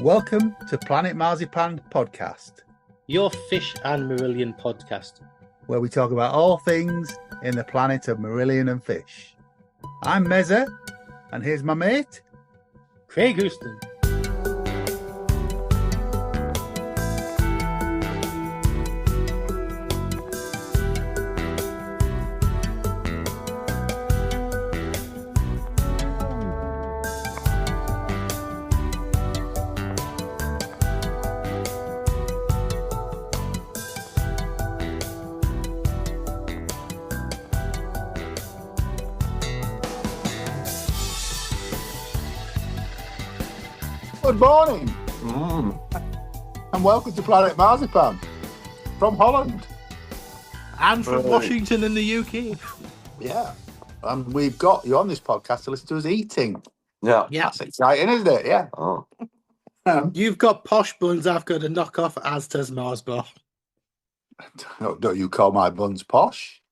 Welcome to Planet Marzipan podcast, your fish and Marillion podcast, where we talk about all things in the planet of Marillion and fish. I'm Mezza, and here's my mate, Craig Houston. Good morning, and welcome to Planet Marzipan from Holland. And from Washington in the UK. Yeah, and we've got you on this podcast to listen to us eating. Yeah. That's exciting, isn't it? Yeah. Oh. You've got posh buns, I've got a knockoff Asda's Mars bar. Don't you call my buns posh?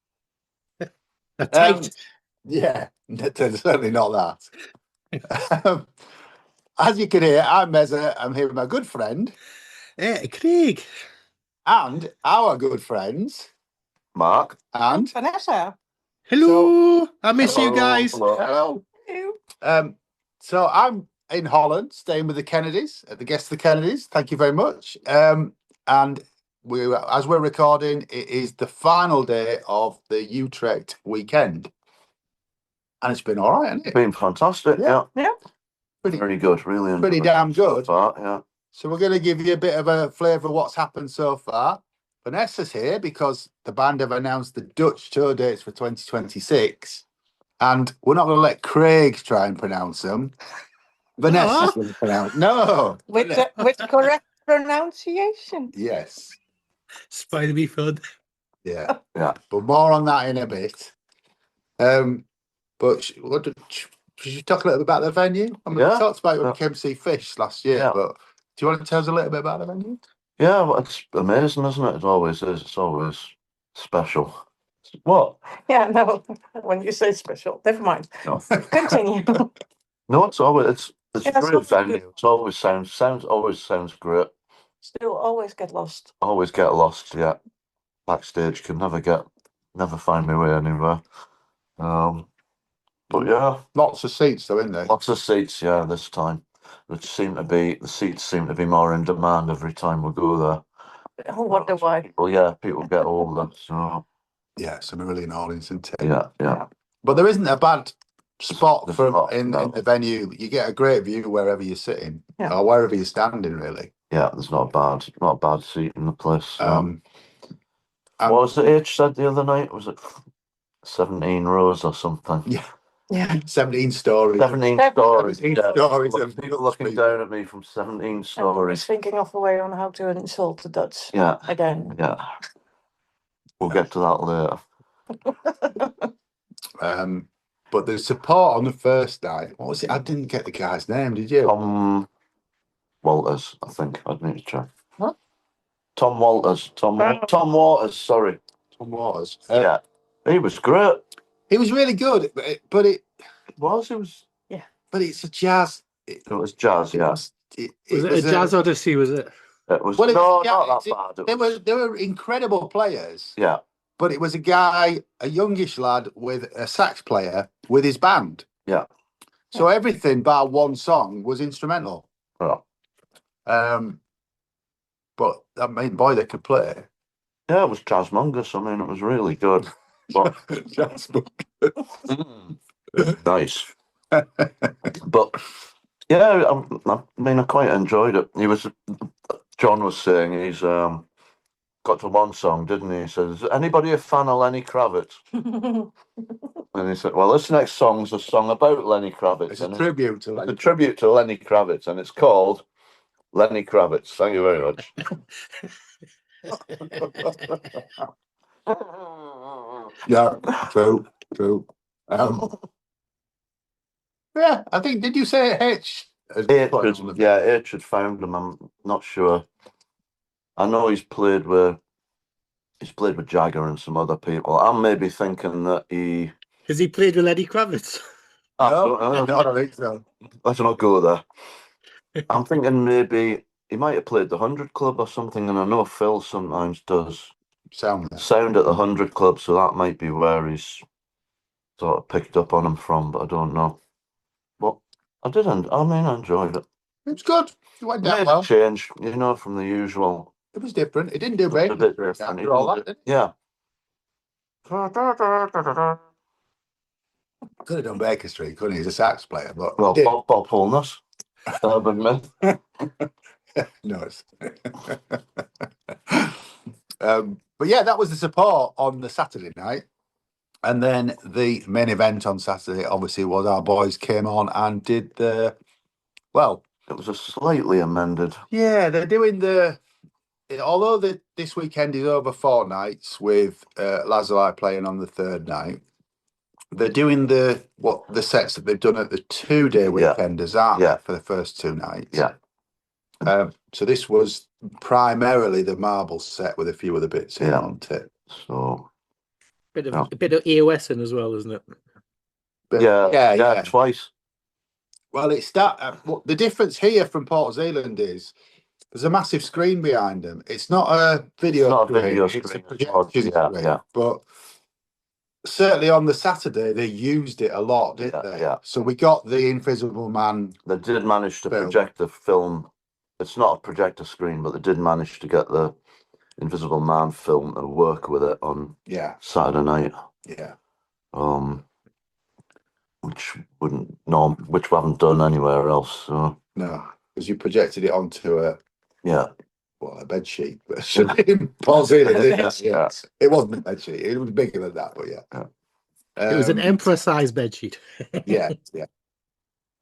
A tight. Yeah, certainly not that. As you can hear, I'm Mezza. I'm here with my good friend. Craig. And our good friends, Mark. and Vanessa. Hello. I miss you guys. Hello. Hello. So I'm in Holland, staying with the Kennedys, the guests of the Kennedys. Thank you very much. And as we're recording, it is the final day of the Utrecht weekend, and it's been all right, hasn't it? It's been fantastic. Yeah. Very good. Really Pretty enjoyed damn it so good. far, yeah. So we're going to give you a bit of a flavour of what's happened so far. Vanessa's here because the band have announced the Dutch tour dates for 2026, and we're not going to let Craig try and pronounce them. Vanessa's going to pronounce. No. With correct pronunciation. Yes. Spider be fun. Yeah. Yeah. But more on that in a bit. But should you talk a little bit about the venue? I mean, we talked about it when we came to see Fish last year, but do you want to tell us a little bit about the venue? Yeah, well, it's amazing, isn't it? It always is. It's always special. What? Yeah, no. When you say special, never mind. No. Continue. No, it's always it's Yeah, a great venue. It always sounds great. Still always get lost. Always get lost, yeah. Backstage can never find my way anywhere. But yeah. Lots of seats though, isn't there? Lots of seats, yeah, this time. The seats seem to be more in demand every time we go there. I wonder why. Well, people get older, so Yeah, some Marillion audience and yeah. But there isn't a bad spot There's in not. the venue. You get a great view wherever you're sitting or wherever you're standing, really. Yeah, there's not a bad seat in the place. What what was it H said the other night? Was it 17 rows or something? Yeah. 17 stories. 17 stories. 17 Yeah. stories Look, of people looking down at me from 17 I was stories. thinking of a way on how to insult the Dutch. Yeah. Again. Yeah. We'll get to that later. But the support on the first night, what was it? I didn't get the guy's name, did you? Tom Walters, I think. I'd need to check. What? Tom Walters. Tom Waters, sorry. Tom Waters. Yeah. He was great. He was really good, but it Was but it's a jazz. It was jazz, yeah. Was it a jazz odyssey, was it? It was Well, it was- yeah, not that bad. They were incredible players. Yeah. But it was a youngish lad with a sax player with his band. Yeah. So everything bar one song was instrumental. Yeah. But I mean, boy, they could play. Yeah, it was jazzmongous. I mean, it was really good. But nice. But yeah, I mean, I quite enjoyed it. John was saying he's got to one song, didn't he? He says, "Anybody a fan of Lenny Kravitz?" And he said, "Well, this next song's a song about Lenny Kravitz. It's a tribute to It's a tribute to Lenny Kravitz, and it's called Lenny Kravitz." Thank you very much. Yeah, true. Yeah, I think, did you say H? H had found him. I'm not sure. I know he's played with Jagger and some other people. I'm maybe thinking that he Has he played with Lenny Kravitz? No, I don't think so. Let's not go there. I'm thinking maybe he might have played the 100 Club or something, and I know Phil sometimes does Sound. sound at the 100 Club, so that might be where he's sort of picked up on him from, but I don't know. But I enjoyed it. It was good. It went down Made well. a change, from the usual. It was different. It didn't do It was a big. bit different. After all that, did it? Yeah. Could have done Baker Street, couldn't he? He's a sax player, but Well, did. Bob Holness. Urban myth. Nice. But yeah, that was the support on the Saturday night. And then the main event on Saturday, obviously, was our boys came on and did it was a slightly amended. Yeah, they're doing although this weekend is over 4 nights with Lazuli playing on the 3rd night, they're doing the sets that they've done at the 2-day weekenders, aren't they, for the first 2 nights? Yeah. So this was primarily the marbles set with a few other bits in on it. So a bit of EOS in as well, isn't it? But yeah, twice. Well, the difference here from Port Zealand is there's a massive screen behind them. It's not a video screen. It's a projection screen. But certainly on the Saturday, they used it a lot, didn't they? Yeah. So we got the Invisible Man. They did manage to project the film. It's not a projector screen, but they did manage to get the Invisible Man film and work with it on Saturday night. Yeah. Which we haven't done anywhere else. So. No, because you projected it onto a bed sheet. Paul Zealand, yeah. It wasn't a bed sheet. It was bigger than that, but yeah. It was an emperor-sized bed sheet. yeah.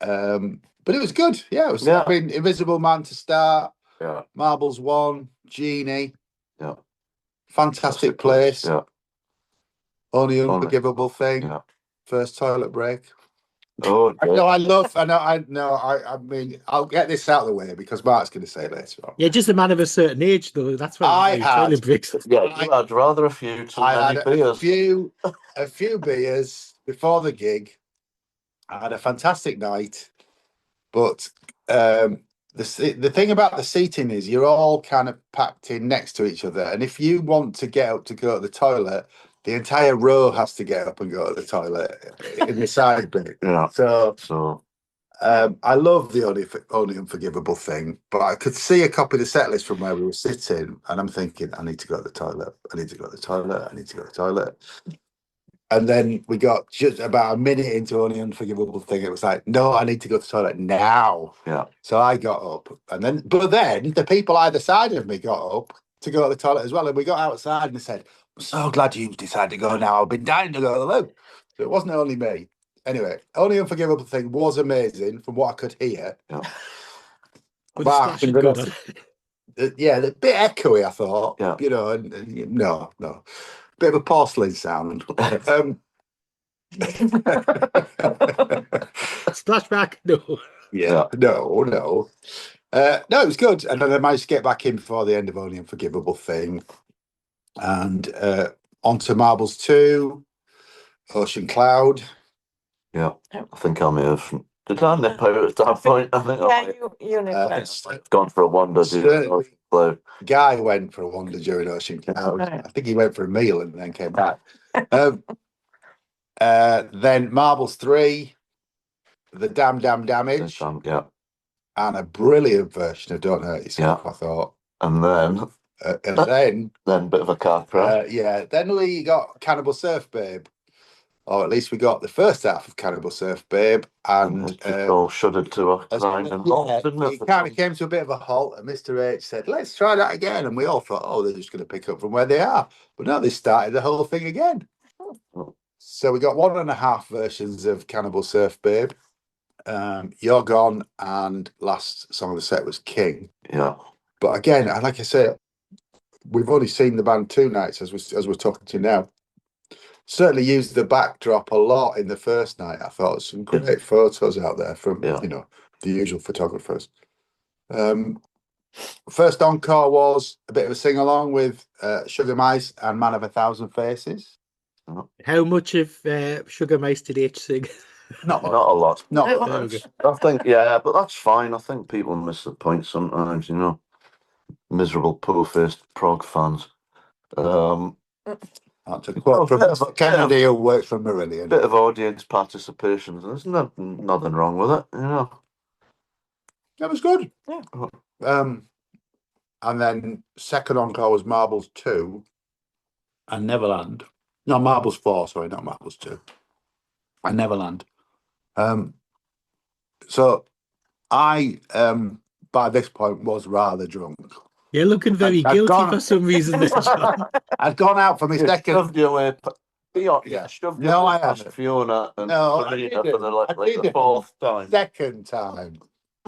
But it was good. Yeah, it was. I mean, Invisible Man to start. Yeah. Marbles 1, Genie. Yeah. Fantastic place. Yeah. Only Unforgivable Thing. Yeah. First toilet break. Oh, I mean, I'll get this out of the way because Mark's going to say later on. Yeah, just a man of a certain age, though. That's what toilet breaks. Yeah, you had rather a few too many beers. A few beers before the gig. I had a fantastic night, but the thing about the seating is you're all kind of packed in next to each other, and if you want to get up to go to the toilet, the entire row has to get up and go to the toilet in the side bit. Yeah. So I love the only Unforgivable Thing, but I could see a copy of the set list from where we were sitting, and I'm thinking, I need to go to the toilet. I need to go to the toilet. I need to go to the toilet. And then we got just about a minute into Only Unforgivable Thing. It was like, no, I need to go to the toilet now. Yeah. So I got up, but then the people either side of me got up to go to the toilet as well, and we got outside and they said, I'm so glad you decided to go now. I've been dying to go to the loo. So it wasn't only me. Anyway, Only Unforgivable Thing was amazing from what I could hear. Yeah. But the bit echoey, I thought. Yeah. No. Bit of a porcelain sound. Splashback? No. Yeah. No. No, it was good. And then I managed to get back in before the end of Only Unforgivable Thing. And on to Marbles 2, Ocean Cloud. Yeah, I think I may have. Did I nip out at that point? I think you nipped I've gone for a wander during Ocean Cloud. Guy went for a wander during Ocean Cloud. Right. I think he went for a meal and then came back. Then Marbles 3, The Damn Damage. Yeah. And a brilliant version of Don't Hurt Yourself, I thought. And then a bit of a car crash. Then we got Cannibal Surf Babe, or at least we got the first half of Cannibal Surf Babe, and all shuddered to a crying and halt, didn't it? It kind of came to a bit of a halt, and Mr. H said, "Let's try that again," and we all thought, "Oh, they're just going to pick up from where they are," but no, they started the whole thing again. So we got 1.5 versions of Cannibal Surf Babe. You're Gone, and last song of the set was King. Yeah, but again, like I said, we've only seen the band 2 nights as we're talking to you now. Certainly used the backdrop a lot in the first night. I thought some great photos out there from the usual photographers. First encore was a bit of a sing along with Sugar Mice and Man of 1,000 Faces. How much of Sugar Mice did H sing? Not much. Not a lot. Not There much. we I think, yeah, but that's fine. I think people miss the point sometimes, you know. Miserable, poor-faced prog fans. That's a quote from Kennedy, who works for Marillion. Bit of audience participation. There's nothing wrong with it, you know. That was good. Yeah. And then second encore was Marbles 2 and Neverland. No, Marbles 4, sorry, not Marbles 2. And Neverland. So I, by this point, was rather drunk. You're looking very I'd guilty gone- for some reason there, John. I'd gone out for my second. Shoved you away. Yeah. Shoved No, you I past haven't. Fiona and No, I Farina didn't. for the, I like the didn't. fourth time. Second time.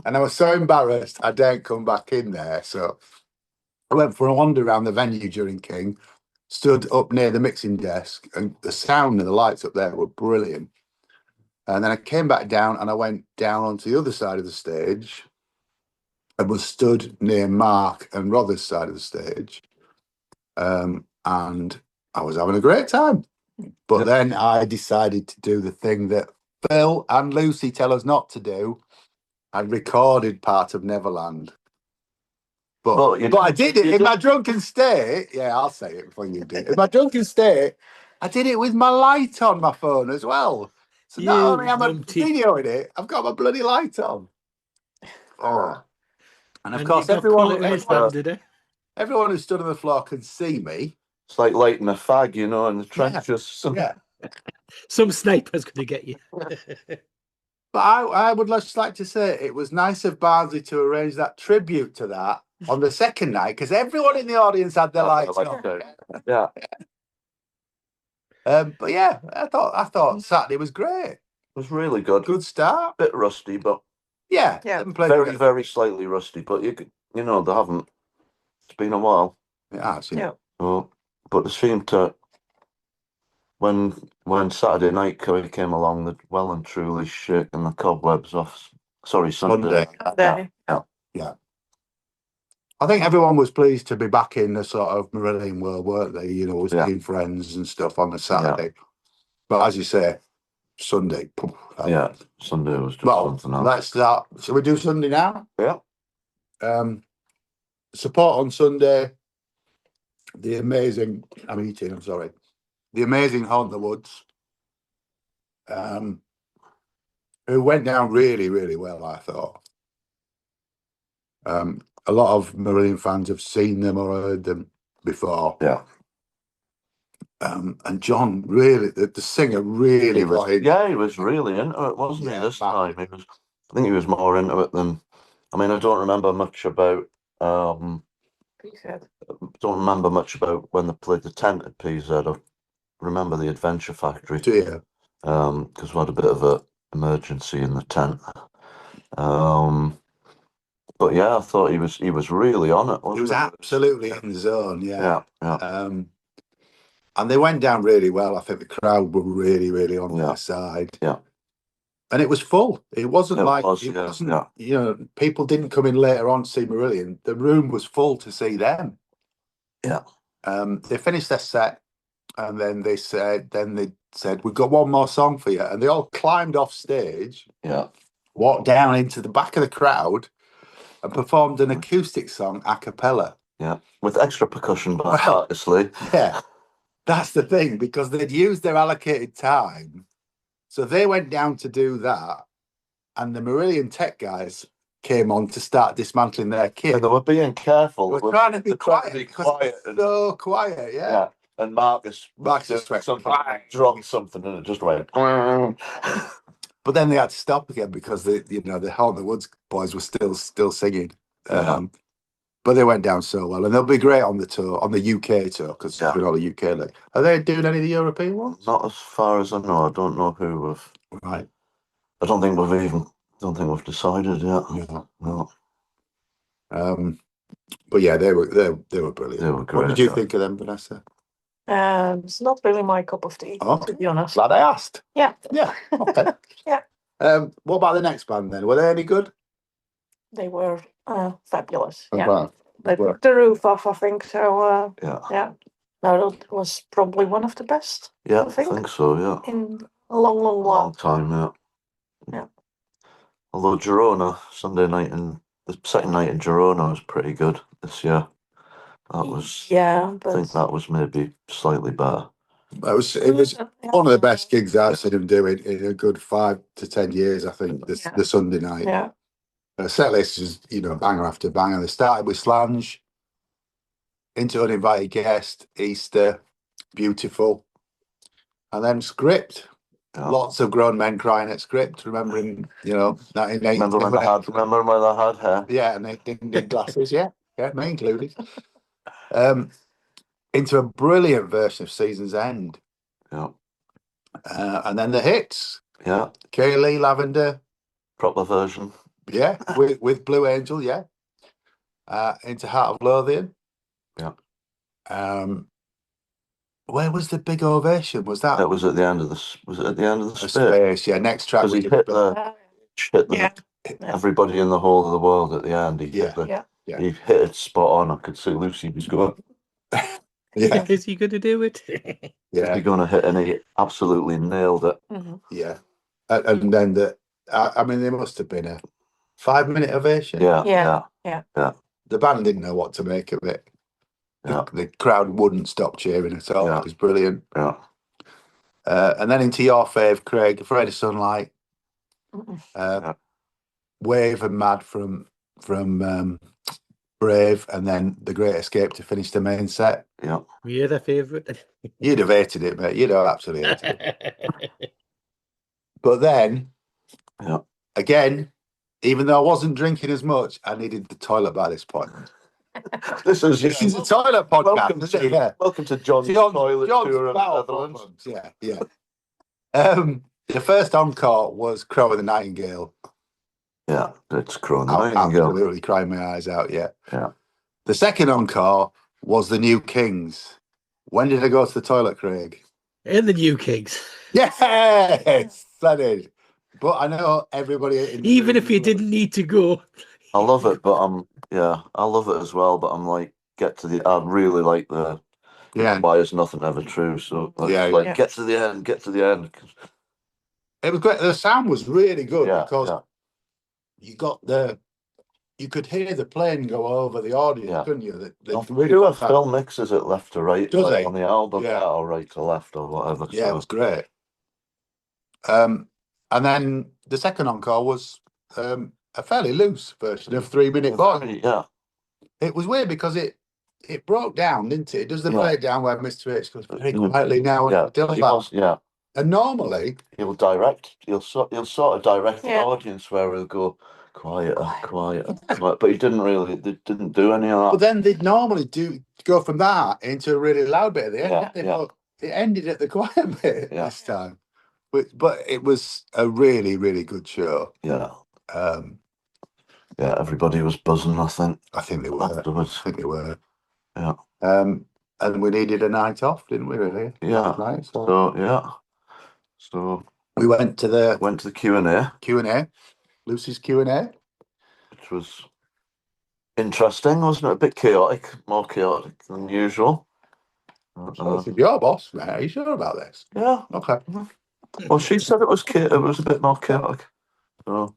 And I was so embarrassed I daren't come back in there. So I went for a wander around the venue during King, stood up near the mixing desk, and the sound and the lights up there were brilliant. And then I came back down and I went down onto the other side of the stage and was stood near Mark and Rother's side of the stage. And I was having a great time. But then I decided to do the thing that Phil and Lucy tell us not to do. I recorded part of Neverland. But I did it in my drunken state. Yeah, I'll say it before you do. In my drunken state, I did it with my light on my phone as well. So not only am I videoing it, I've got my bloody light on. Oh. And of course, everyone who stood on the floor can see me. It's like lighting a fag, you know, in the trenches. Yeah. Some sniper's going to get you. But I would just like to say it was nice of Barnsley to arrange that tribute to that on the second night, because everyone in the audience had their lights on. Yeah. But yeah, I thought Saturday was great. It was really good. Good start. Bit rusty, but Yeah. very, very slightly rusty. But you know, they haven't. It's been a while. It has, Yeah. But they seemed to. When Saturday night came along, they'd well and truly shaken the cobwebs off. Sorry, Sunday. Yeah. I think everyone was pleased to be back in the sort of Marillion world, weren't they? You know, with being friends and stuff on the Saturday. Yeah. But as you say, Sunday. Sunday was just something else. Let's start. Shall we do Sunday now? Yeah. Support on Sunday. The amazing Haunt the Woods, who went down really, really well, I thought. A lot of Marillion fans have seen them or heard them before. Yeah. And John really, the singer really he was really into it, wasn't he, this time? I think he was more into it than, I mean, I don't remember much about, when they played the tent at PZ. I remember the Adventure Factory. Yeah. Because we had a bit of an emergency in the tent. But yeah, I thought he was really on it. He was absolutely in the zone. Yeah. Yeah. And they went down really well. I think the crowd were really, really on their side. Yeah. And it was full. It wasn't you know, people didn't come in later on to see Marillion. The room was full to see them. Yeah. They finished their set, and then they said, we've got one more song for you. And they all climbed off stage. Yeah. Walked down into the back of the crowd and performed an acoustic song a cappella. Yeah. With extra percussion back, obviously. Yeah. That's the thing, because they'd used their allocated time. So they went down to do that. And the Marillion tech guys came on to start dismantling their kit. And they were being careful. They were trying to be quiet. So quiet, yeah. And Marcus dropped something and it just went. But then they had to stop again because the Haunt the Woods boys were still singing. But they went down so well, and they'll be great on the tour, on the UK tour, because they're on the UK league. Are they doing any of the European ones? Not as far as I know. I don't know who we've. Right. I don't think we've decided yet. No. But yeah, they were brilliant. They were great. What did you think of them, Vanessa? It's not really my cup of tea, to be honest. Glad I asked. Yeah. Yeah. Okay. Yeah. What about the next band then? Were they any good? They were fabulous. Oh, yeah. wow. They took the roof off, I think. So yeah. No, that was probably one of the best. Yeah, I think so. Yeah. In a long, long while. Long time. Yeah. Although Girona, Sunday night and the second night in Girona was pretty good this year. That was, Yeah, I think that was maybe slightly better. It was one of the best gigs I've seen him do in a good 5 to 10 years, I think, the Sunday night. Yeah. Set list is, banger after banger. They started with Slange, into Uninvited Guest, Easter, Beautiful, and then Script. Yeah. Lots of grown men crying at Script, remembering, 1980. Remember when they had hair? Yeah, and they didn't need glasses, yeah, me included. Into a brilliant version of Season's End. Yeah. And then the hits. Yeah. Kaylee, Lavender. Proper version. Yeah, with Blue Angel, yeah. Into Heart of Lothian. Yeah. Where was the big ovation? Was that? That was at the end of the. Was it at the end of the space? Yeah, next track. Because he hit everybody in the whole of the world at the end. He hit it spot on. I could see Lucy was going. Yeah. Is he going to do it? Yeah. Is he going to hit? And he absolutely nailed it. Mm-hmm. Yeah. And then there must have been a 5-minute ovation. Yeah. The band didn't know what to make of it. The crowd wouldn't stop cheering at all. It was brilliant. Yeah. And then into your fave, Craig, Afraid of Sunlight. Wave and Mad from Brave, and then The Great Escape to finish the main set. Yeah. You're the favourite. You'd have hated it, mate. You'd have absolutely hated it. But then, again, even though I wasn't drinking as much, I needed the toilet by this point. This is a toilet podcast. Welcome to John's toilet tour of the Netherlands. Yeah. The first encore was Crow of the Nightingale. Yeah, it's Crow of the Nightingale. Absolutely crying my eyes out, yeah. The second encore was the New Kings. When did I go to the toilet, Craig? In the New Kings. Yes, I did. But I know everybody... Even if you didn't need to go. I love it, but I love it as well, but I'm like, I really like the... Why is nothing ever true? So, get to the end. It was great. The sound was really good because you could hear the plane go over the audience, couldn't you? Phil mixes it left to right. Does he? On the album, or right to left or whatever. Yeah, it was great. And then the second encore was a fairly loose version of 3 Minute Boy. Yeah. It was weird because it broke down, didn't it? It does the breakdown where Mr. H goes very quietly now and and normally he'll sort of direct the audience where he'll go quieter. But he didn't really. They didn't do any of that. But then they'd normally go from that into a really loud bit at the end. It ended at the quiet bit this time. But it was a really, really good show. Yeah. Everybody was buzzing, I think. I think they were. Afterwards. I think they were. Yeah. And we needed a night off, didn't we, really? Yeah. Night, So we went to the Q&A. Lucy's Q&A. Which was interesting, wasn't it? A bit chaotic, more chaotic than usual. Your boss, mate. Are you sure about this? Yeah. Okay. Well, she said it was a bit more chaotic. So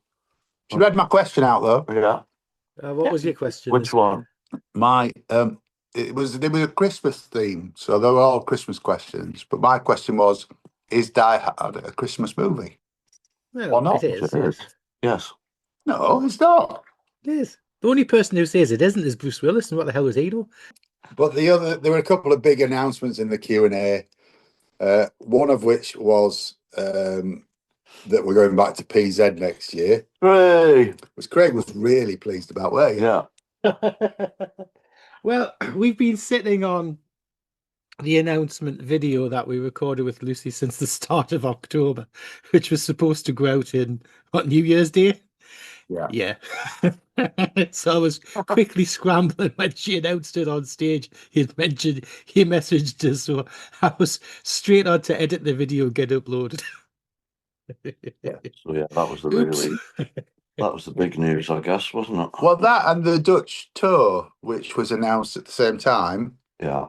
she read my question out though. Yeah. What was your question? Which one? My there was a Christmas theme, so they were all Christmas questions. But my question was, is Die Hard a Christmas movie? Well, or not? It is. It is. Yes. No, it's not. It is. The only person who says it isn't is Bruce Willis, and what the hell was he doing? But there were a couple of big announcements in the Q&A. One of which was that we're going back to PZ next year. Hooray! Which Craig was really pleased about, weren't you? Yeah. Well, we've been sitting on the announcement video that we recorded with Lucy since the start of October, which was supposed to go out in New Year's Day. Yeah. So I was quickly scrambling when she announced it on stage. He messaged us, so I was straight on to edit the video and get uploaded. So that was that was the big news, I guess, wasn't it? Well, that and the Dutch tour, which was announced at the same time. Yeah.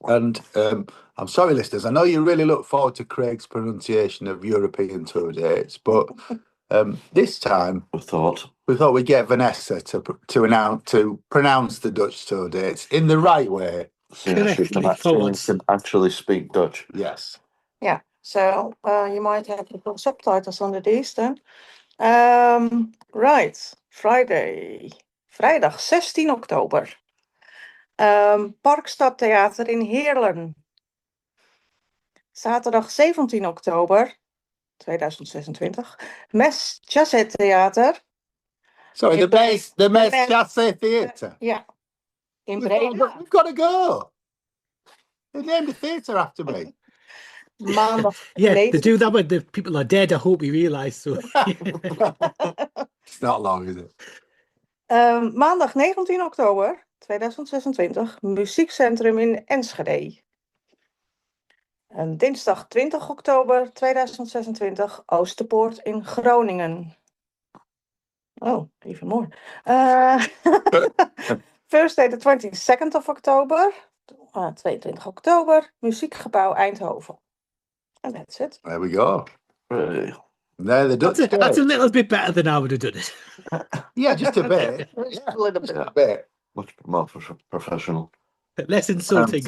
And I'm sorry, listeners, I know you really look forward to Craig's pronunciation of European tour dates, but This time We thought. we'd get Vanessa to pronounce the Dutch tour dates in the right way. Yeah, she can actually speak Dutch. Yes. Yeah, so you might have to put subtitles under these then. Right, vrijdag 16 oktober. Parkstadtheater in Heerlen. Zaterdag 17 oktober 2026. Mezza Theater. Sorry, the Mezza Theatre. Ja, in We've Breda. got to go. They named the theatre after me. Maandag Yeah, 19. they do that when the people are dead. I hope you realise. So It's not long, is it? Maandag 19 oktober 2026. Muziekcentrum in Enschede. En dinsdag 20 oktober 2026. Oosterpoort in Groningen. Oh, even more. Thursday the 22nd of October. 22 oktober. Muziekgebouw Eindhoven. And that's it. There we go. Really? They're the Dutch that's a little bit better than I would have done it. Yeah, just a bit. Just a little bit. A bit. Much more professional. Less insulting.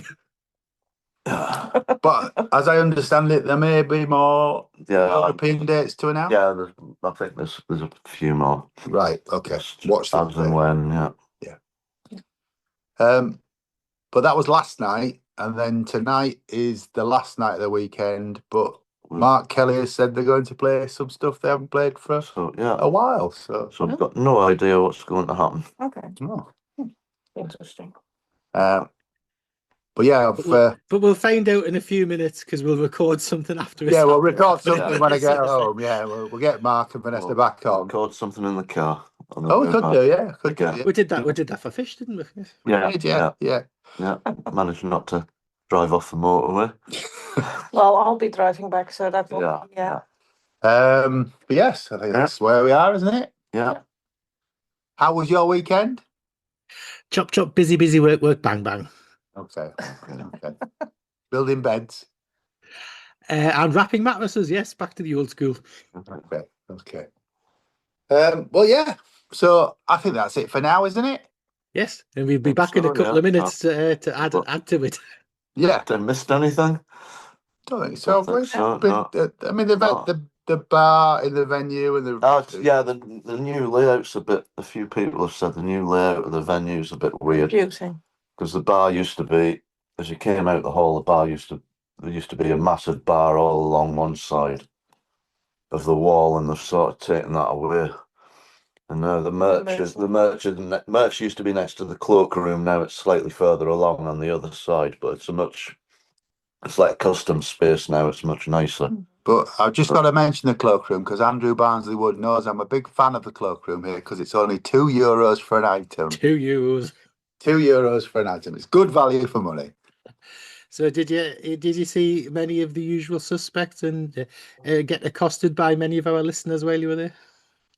But as I understand it, there may be more European dates to announce. Yeah, I think there's a few more. Right. Okay. Watch as and when. Yeah. But that was last night, and then tonight is the last night of the weekend. But Mark Kelly has said they're going to play some stuff they haven't played for a while. So I've got no idea what's going to happen. Okay. Oh. Interesting. But yeah, but we'll find out in a few minutes because we'll record something after. Yeah, we'll record something when I get home. Yeah, we'll get Mark and Vanessa back on. Record something in the car. Oh, we could do, yeah. Could do, yeah. We did that for Fish, didn't we? Yeah. Managed not to drive off the motorway. Well, I'll be driving back, so that will. Yeah. But yes, I think that's where we are, isn't it? Yeah. How was your weekend? Chop chop, busy, work, bang bang. Okay. Building beds. And wrapping mattresses, yes, back to the old school. Okay. Well, yeah. So I think that's it for now, isn't it? Yes, and we'll be back in a couple of minutes to add to it. Yeah. Have I missed anything? Don't think so. No. I mean, the bar in the venue and the new layout's a few people have said the new layout of the venue's a bit weird. Confusing. Because the bar used to be, as you came out the hall, there used to be a massive bar all along one side of the wall, and they've sort of taken that away. And now the merch used to be next to the cloakroom. Now it's slightly further along on the other side, but it's like a custom space now. It's much nicer. But I've just got to mention the cloakroom because Andrew Barnsley Wood knows I'm a big fan of the cloakroom here because it's only €2 for an item. €2. €2 for an item. It's good value for money. So did you see many of the usual suspects and get accosted by many of our listeners while you were there?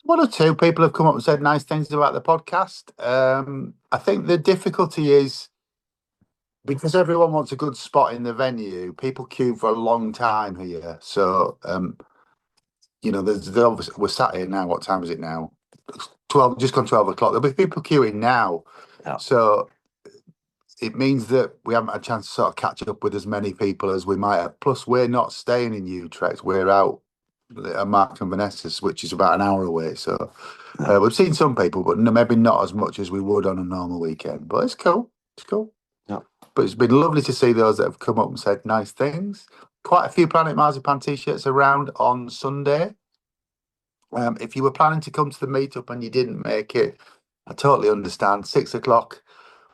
One or two people have come up and said nice things about the podcast. I think the difficulty is because everyone wants a good spot in the venue, people queue for a long time here. So, there's obviously, we're sat here now. What time is it now? 12, just gone 12 o'clock. There'll be people queuing now. Yeah. So it means that we haven't had a chance to sort of catch up with as many people as we might have. Plus, we're not staying in Utrecht. We're out at Mark and Vanessa's, which is about an hour away. So we've seen some people, but maybe not as much as we would on a normal weekend. But it's cool. It's cool. Yeah. But it's been lovely to see those that have come up and said nice things. Quite a few Planet Marzipan t-shirts around on Sunday. If you were planning to come to the meetup and you didn't make it, I totally understand. 6 o'clock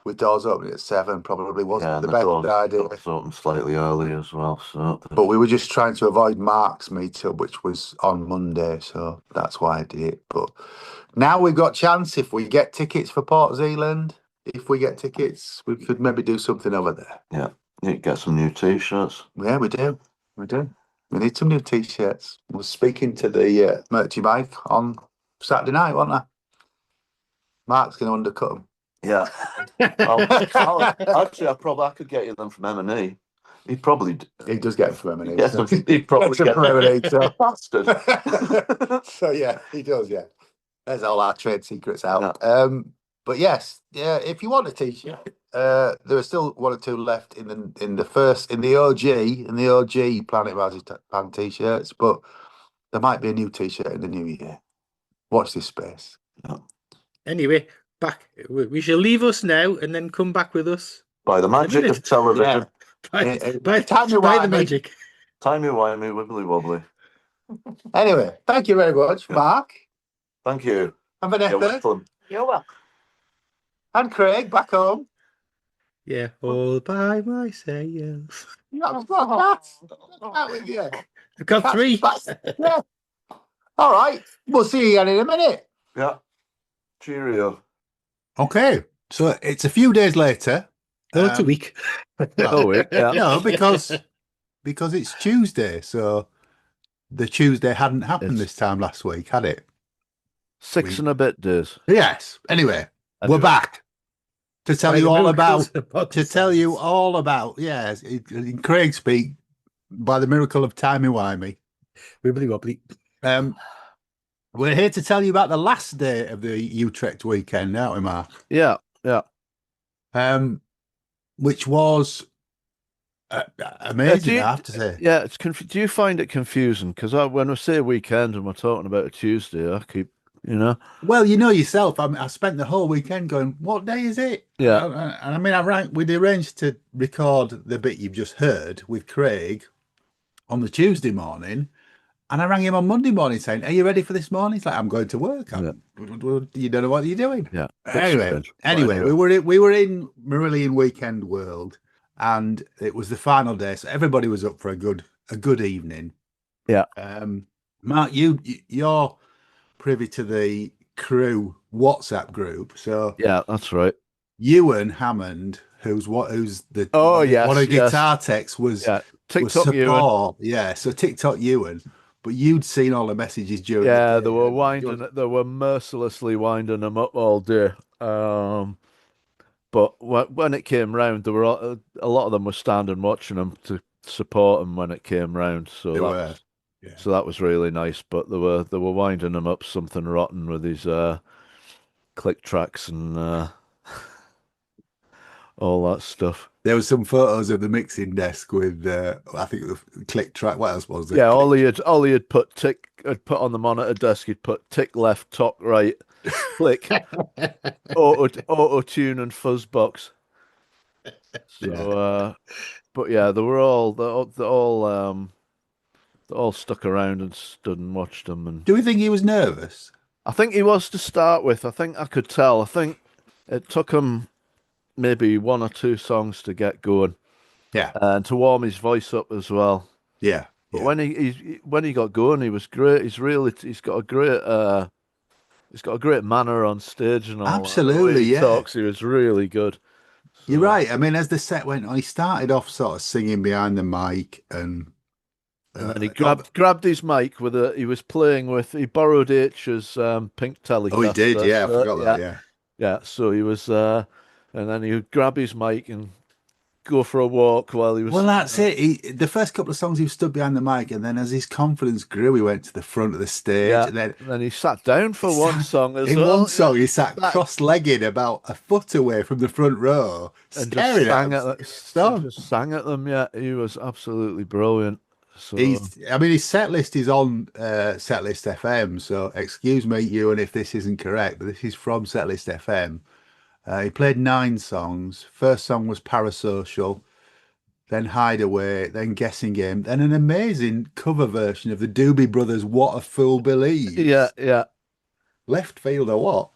with doors opening at 7 probably wasn't the best idea. Open slightly early as well. But we were just trying to avoid Mark's meetup, which was on Monday, so that's why I did it. But now we've got chance. If we get tickets for Port Zealand, we could maybe do something over there. Yeah, you get some new t-shirts. Yeah, we do. We need some new t-shirts. We're speaking to the Merchy Mike on Saturday night, wasn't I? Mark's going to undercut them. Yeah. Actually, I could get you them from M&E. He probably He does get them from M&E. yes, so. he probably Gets them get from M&E, so. bastard. So yeah, he does. Yeah, there's all our trade secrets out. But yes, yeah. If you want a t-shirt, there are still one or two left in the OG Planet Marzipan t-shirts, but there might be a new t-shirt in the new year. Watch this space. Anyway, back. We shall leave us now and then come back with us. By the magic of television. By the magic. Timey-wimey, wibbly-wobbly. Anyway, thank you very much, Mark. Thank you. And Vanessa. You're welcome. And Craig, back home. Yeah, all by myself. I've got that with you. I've got 3. Yeah. All right. We'll see you again in a minute. Yeah. Cheerio. Okay. So it's a few days later. Oh, it's a week. Yeah. No, because it's Tuesday. So the Tuesday hadn't happened this time last week, had it? 6 and a bit days. Yes. Anyway, we're back to tell you all about. Yes, in Craig speak, by the miracle of timey-wimey. Wibbly wobbly. We're here to tell you about the last day of the Utrecht weekend, aren't we, Mark? Yeah. Which was amazing, I have to say. Yeah, it's do you find it confusing? Because when we say weekend and we're talking about a Tuesday, I keep, Well, you know yourself, I spent the whole weekend going, what day is it? Yeah. And I mean, we'd arranged to record the bit you've just heard with Craig on the Tuesday morning. And I rang him on Monday morning saying, are you ready for this morning? He's like, I'm going to work. You don't know what you're doing. Yeah. Anyway, we were in Marillion Weekend World, and it was the final day, so everybody was up for a good evening. Yeah. Mark, you're privy to the crew WhatsApp group, so yeah, that's right. Ewan Hammond, who's one of the guitar techs was TikTok Ewan. Yeah, so TikTok Ewan. But you'd seen all the messages during. Yeah, the day. They were mercilessly winding them up all day. But when it came round, there were a lot of them were standing watching them to support them when it came round. So so that was really nice. But they were winding them up something rotten with these click tracks and all that stuff. There was some photos of the mixing desk with, I think, the click track. What else was it? Yeah, all he had put on the monitor desk. He'd put tick left, talk right, click, auto tune, and fuzz box. So, but yeah, they all stuck around and stood and watched them. And do we think he was nervous? I think he was to start with. I think I could tell. I think it took him maybe 1 or 2 songs to get going. Yeah. And to warm his voice up as well. Yeah. But when he got going, he was great. He's got a great manner on stage and all. Absolutely, he talks, he was really good. So, you're right. I mean, as the set went on, he started off sort of singing behind the mic and then he grabbed his mic he was playing with, he borrowed H's pink Telecaster. Oh, he did, yeah, I forgot that, yeah. Yeah, so he was and then he would grab his mic and go for a walk while he was. Well, that's it. The first couple of songs he stood behind the mic, and then as his confidence grew, he went to the front of the stage. Yeah. And then he sat down for one song as well. In one song, he sat cross-legged about a foot away from the front row, and staring just sang at them. Yeah, he was absolutely brilliant. So his set list is on Setlist FM. So excuse me, Ewan, if this isn't correct, but this is from Setlist FM. He played 9 songs. First song was Parasocial, then Hideaway, then Guessing Game, then an amazing cover version of the Doobie Brothers' What a Fool Believes. Yeah. Left field or what?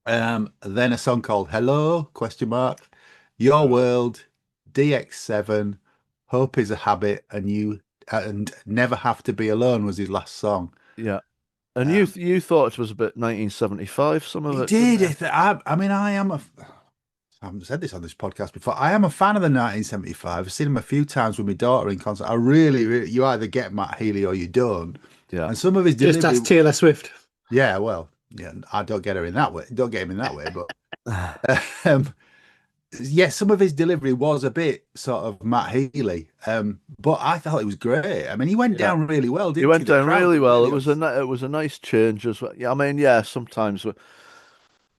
Then a song called Hello, ? Your World, DX7, Hope is a Habit, and Never Have to Be Alone was his last song. Yeah. And you thought it was a bit 1975, some of it. Did. I mean, I haven't said this on this podcast before. I am a fan of the 1975. I've seen him a few times with my daughter in concert. I really, you either get Matt Healy or you don't. Yeah. And some of his just ask Taylor Swift. Yeah, well, yeah, I don't get her in that way. Don't get him in that way, but yes, some of his delivery was a bit sort of Matt Healy, but I thought it was great. I mean, he went down really well, didn't he? He went The down crowd really well. really It was a nice change as well. Yeah, I mean, yeah, sometimes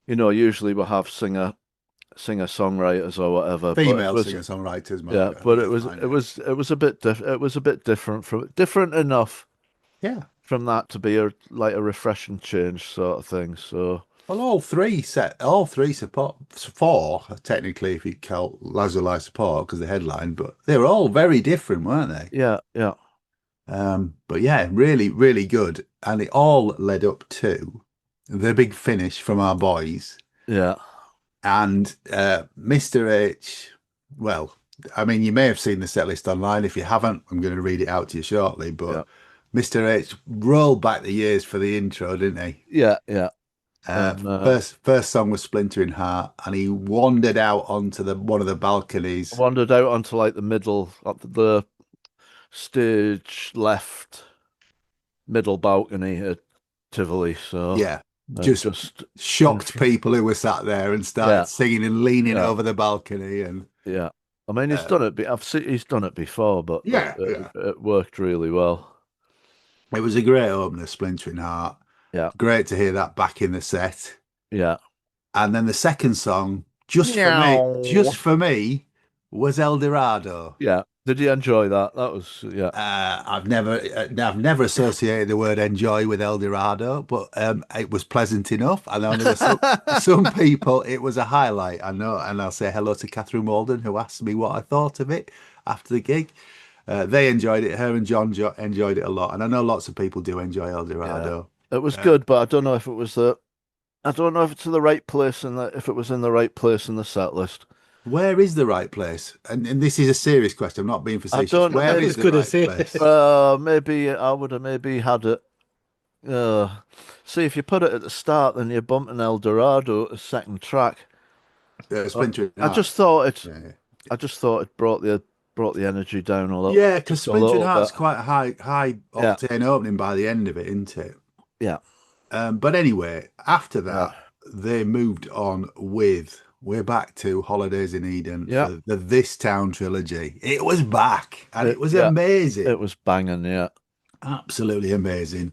usually we'll have singer-songwriters or whatever, but it female was singer-songwriters, Mark. yeah, I but think you'll find it was a bit different enough yeah. from that to be like a refreshing change sort of thing. So Well, all three support four technically, if you count Lazuli support because the headline, but they were all very different, weren't they? yeah, yeah, But yeah, really, really good, and it all led up to the big finish from our boys yeah. and Mr. H. Well, I mean, you may have seen the set list online. If you haven't, I'm going to read it out to you shortly. But Mr. H rolled back the years for the intro, didn't he? Yeah, yeah. First song was Splintering Heart, and he wandered out onto one of the balconies. Wandered out onto like the middle, up the stage left middle balcony at Tivoli. So yeah, just shocked people who were sat there and started singing and leaning over the balcony. And yeah, I mean, he's done it. He's done it before, but it worked really well. It was a great opener, Splintering Heart. Yeah, great to hear that back in the set. Yeah, and then the second song, just for me, was El Dorado. Yeah, did you enjoy that? That was I've never associated the word enjoy with El Dorado, but it was pleasant enough. And I know some people, it was a highlight. I know, and I'll say hello to Catherine Walden, who asked me what I thought of it after the gig. They enjoyed it. Her and John enjoyed it a lot, and I know lots of people do enjoy El Dorado. It was good, but I don't know if it was I don't know if it's in the right place and if it was in the right place in the set list. Where is the right place? And this is a serious question. I'm not being facetious. Where is the right place? Maybe I would have maybe had it. See, if you put it at the start, then you're bumping El Dorado as second track. I just thought it brought the energy down a little. Yeah, because Splintering Heart's quite a high octane opening by the end of it, isn't it? Yeah. But anyway, after that, they moved on with We're Back to Holidays in Eden, the This Town trilogy. It was back, and it was amazing. It was banging, yeah. Absolutely amazing.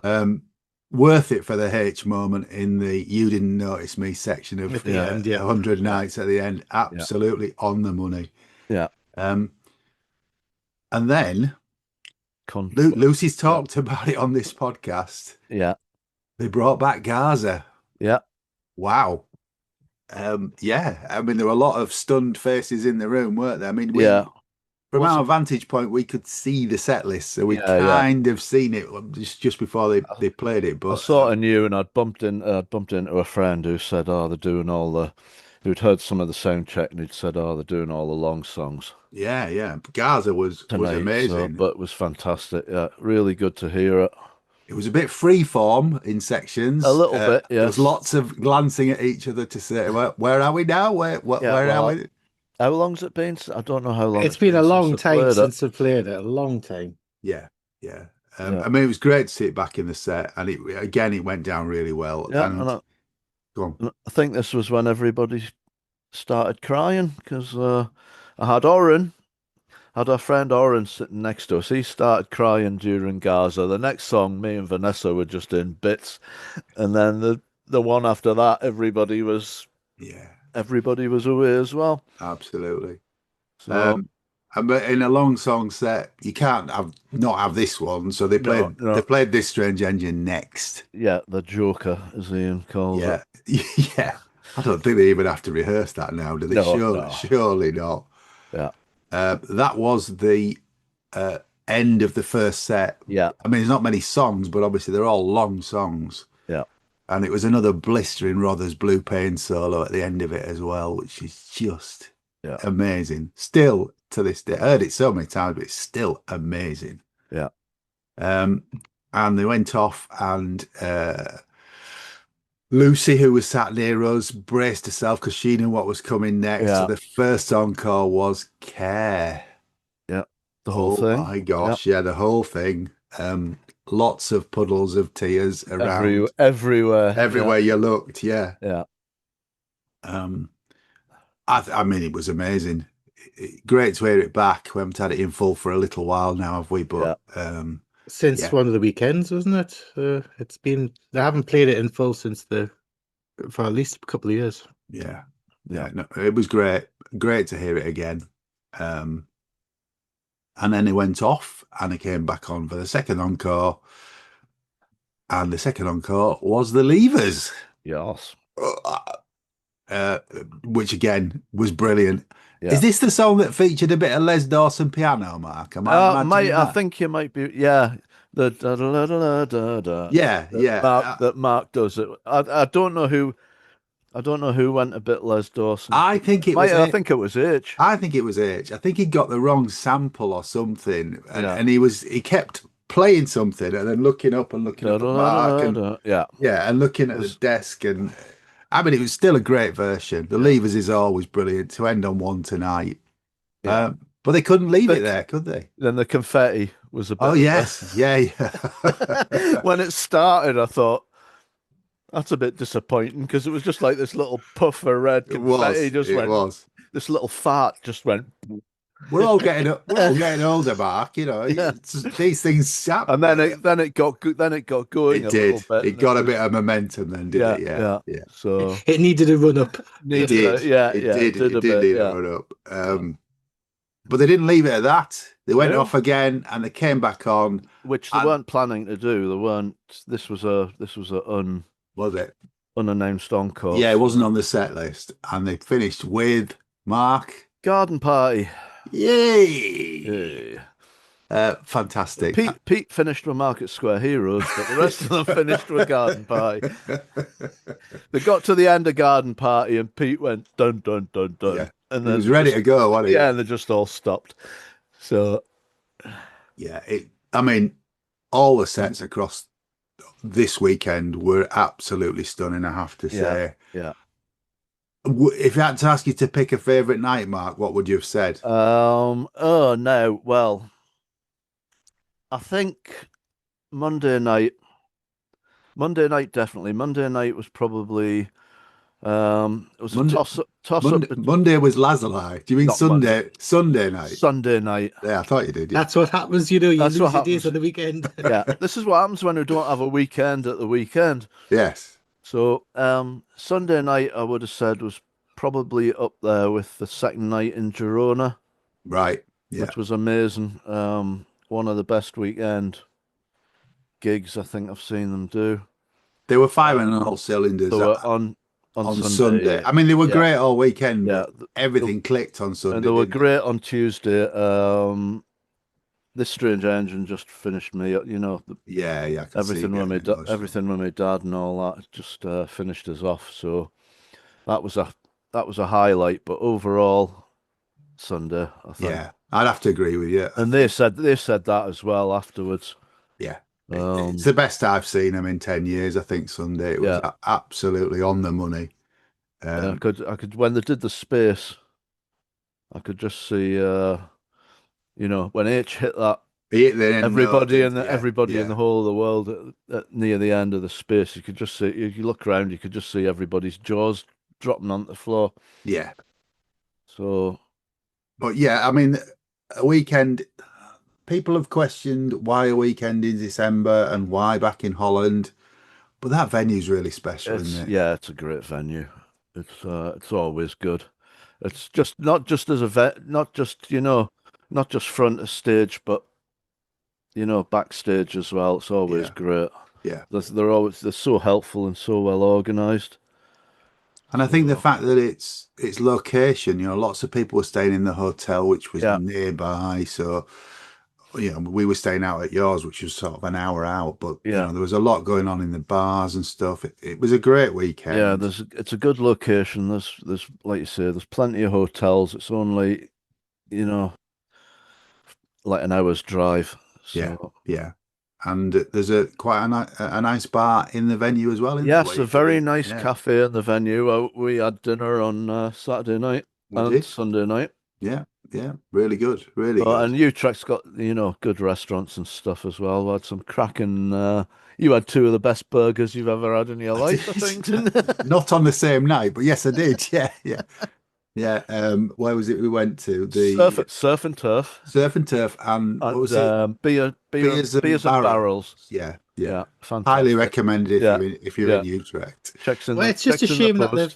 Worth it for the H moment in the You Didn't Notice Me section of 100 Nights at the end. Absolutely on the money. Yeah. And then Lucy's talked about it on this podcast. Yeah. They brought back Gaza. Yeah. Wow. I mean, there were a lot of stunned faces in the room, weren't there? I mean, from our vantage point, we could see the set list, so we kind of seen it just before they played it. But I sort of knew, and I'd bumped into a friend who said, they're doing who'd heard some of the sound check, and he'd said, they're doing all the long songs. Yeah. Gaza was amazing. But it was fantastic. Yeah, really good to hear it. It was a bit freeform in sections. A little bit, yeah. There was lots of glancing at each other to say, where are we now? Where are we? How long's it been? I don't know how long. It's been a long time since I played it. A long time. Yeah. I mean, it was great to see it back in the set, and it went down really well. Yeah, go on. I think this was when everybody started crying because I had our friend Oren sitting next to us. He started crying during Gaza. The next song, me and Vanessa were just in bits, and then the one after that, everybody was away as well. Absolutely. So, but in a long song set, you can't not have this one. So they played This Strange Engine next. Yeah, the Joker, as Ian calls it. Yeah. I don't think they even have to rehearse that now, do they? No, surely not. Yeah. That was the end of the first set. Yeah. I mean, there's not many songs, but obviously they're all long songs. Yeah. And it was another blistering Rothers Blue Pain solo at the end of it as well, which is just amazing. Still to this day, I heard it so many times, but it's still amazing. Yeah. And they went off, and Lucy, who was sat near us, braced herself because she knew what was coming next. Yeah. So the first encore was Care. Yeah. The whole thing. Oh my gosh, the whole thing. Lots of puddles of tears around everywhere you looked. Yeah. Yeah. I mean, it was amazing. Great to hear it back. We haven't had it in full for a little while now, have we? But Since yeah. one of the weekends, wasn't it? It's been they haven't played it in full since for at least a couple of years. Yeah. No, it was great to hear it again. And then it went off and it came back on for the second encore. And the second encore was the Levers. Yes. Which again was brilliant. Yeah. Is this the song that featured a bit of Les Dawson piano, Mark? I think you might be. Yeah, the da da da da da. Yeah. That Mark does it. I don't know who. I don't know who went a bit Les Dawson. I think it was. I think it was H. I think it was H. I think he got the wrong sample or something, and he kept playing something and then looking up and looking up at Mark and and looking at the desk, and I mean it was still a great version. The Levers is always brilliant to end on one tonight. But they couldn't leave it there, could they? Then the confetti was a bit. Oh yes, yeah. When it started, I thought that's a bit disappointing because it was just like this little puff of red confetti. This little fart just went. We're all getting older, Mark. You know, these things happen. And then it got going. It did. Little bit, it got a bit of momentum, then, didn't it? Yeah. So it needed a run up. It did. It did need a run up. But they didn't leave it at that. They went off again, and they came back on, which they weren't planning to do. They weren't. This was a was it unannounced encore? Yeah, it wasn't on the set list, and they finished with Mark Garden Party. Yay! Fantastic. Pete finished with Market Square Heroes, but the rest of them finished with Garden Party. They got to the end of Garden Party, and Pete went dun dun dun dun, and then he was ready to go, wasn't he? Yeah, and they just all stopped. So, I mean, all the sets across this weekend were absolutely stunning, I have to say. Yeah. If I had to ask you to pick a favourite night, Mark, what would you have said? Well, I think Monday night definitely. Monday night was probably it was Monday, a toss up. Monday was Lazuli. Do you mean Sunday? Much. Sunday night. Sunday night. Yeah, I thought you did. Yeah. That's what happens, you know. You That's lose what your happens. days on the weekend. Yeah, this is what happens when we don't have a weekend at the weekend. Yes. So Sunday night, I would have said, was probably up there with the second night in Girona. Right. Yeah. Which was amazing. One of the best weekend gigs I think I've seen them do. They were firing on all cylinders. They were on Sunday. I mean, they were great all weekend. Yeah, everything clicked on Sunday. And they were great on Tuesday. This Strange Engine just finished me. You know. Everything with my dad and all that just finished us off. So that was a highlight. But overall, Sunday, I think. Yeah, I'd have to agree with you. And they said that as well afterwards. Yeah. It's the best I've seen them in 10 years. I think Sunday it was absolutely on the money. I could when they did the space, I could just see, when H hit that, everybody in the whole of the world near the end of the space, you could just see. If you look around, you could just see everybody's jaws dropping onto the floor. Yeah. So, but I mean, a weekend. People have questioned why a weekend in December and why back in Holland, but that venue's really special, isn't it? Yeah, it's a great venue. It's always good. It's just not just front of stage, but backstage as well. It's always great. Yeah, they're so helpful and so well organised. And I think the fact that it's location, lots of people were staying in the hotel, which was nearby, so. We were staying out at yours, which was sort of an hour out, but there was a lot going on in the bars and stuff. It was a great weekend. Yeah, it's a good location. There's like you say, there's plenty of hotels. It's only, like an hour's drive. So. Yeah. And there's quite a nice bar in the venue as well. Yes, a very nice cafe in the venue. We had dinner on Saturday night and Sunday night. Yeah, really good, really good. And Utrecht's got, good restaurants and stuff as well. We had some cracking, you had two of the best burgers you've ever had in your life, I think. Not on the same night, but yes, I did, yeah. Yeah. Where was it we went to? Surf and turf. Surf and turf, and what And was it? beers and barrels. Yeah, Yeah, fantastic. highly recommended Yeah, if you're in Utrecht. Well, it's just a shame that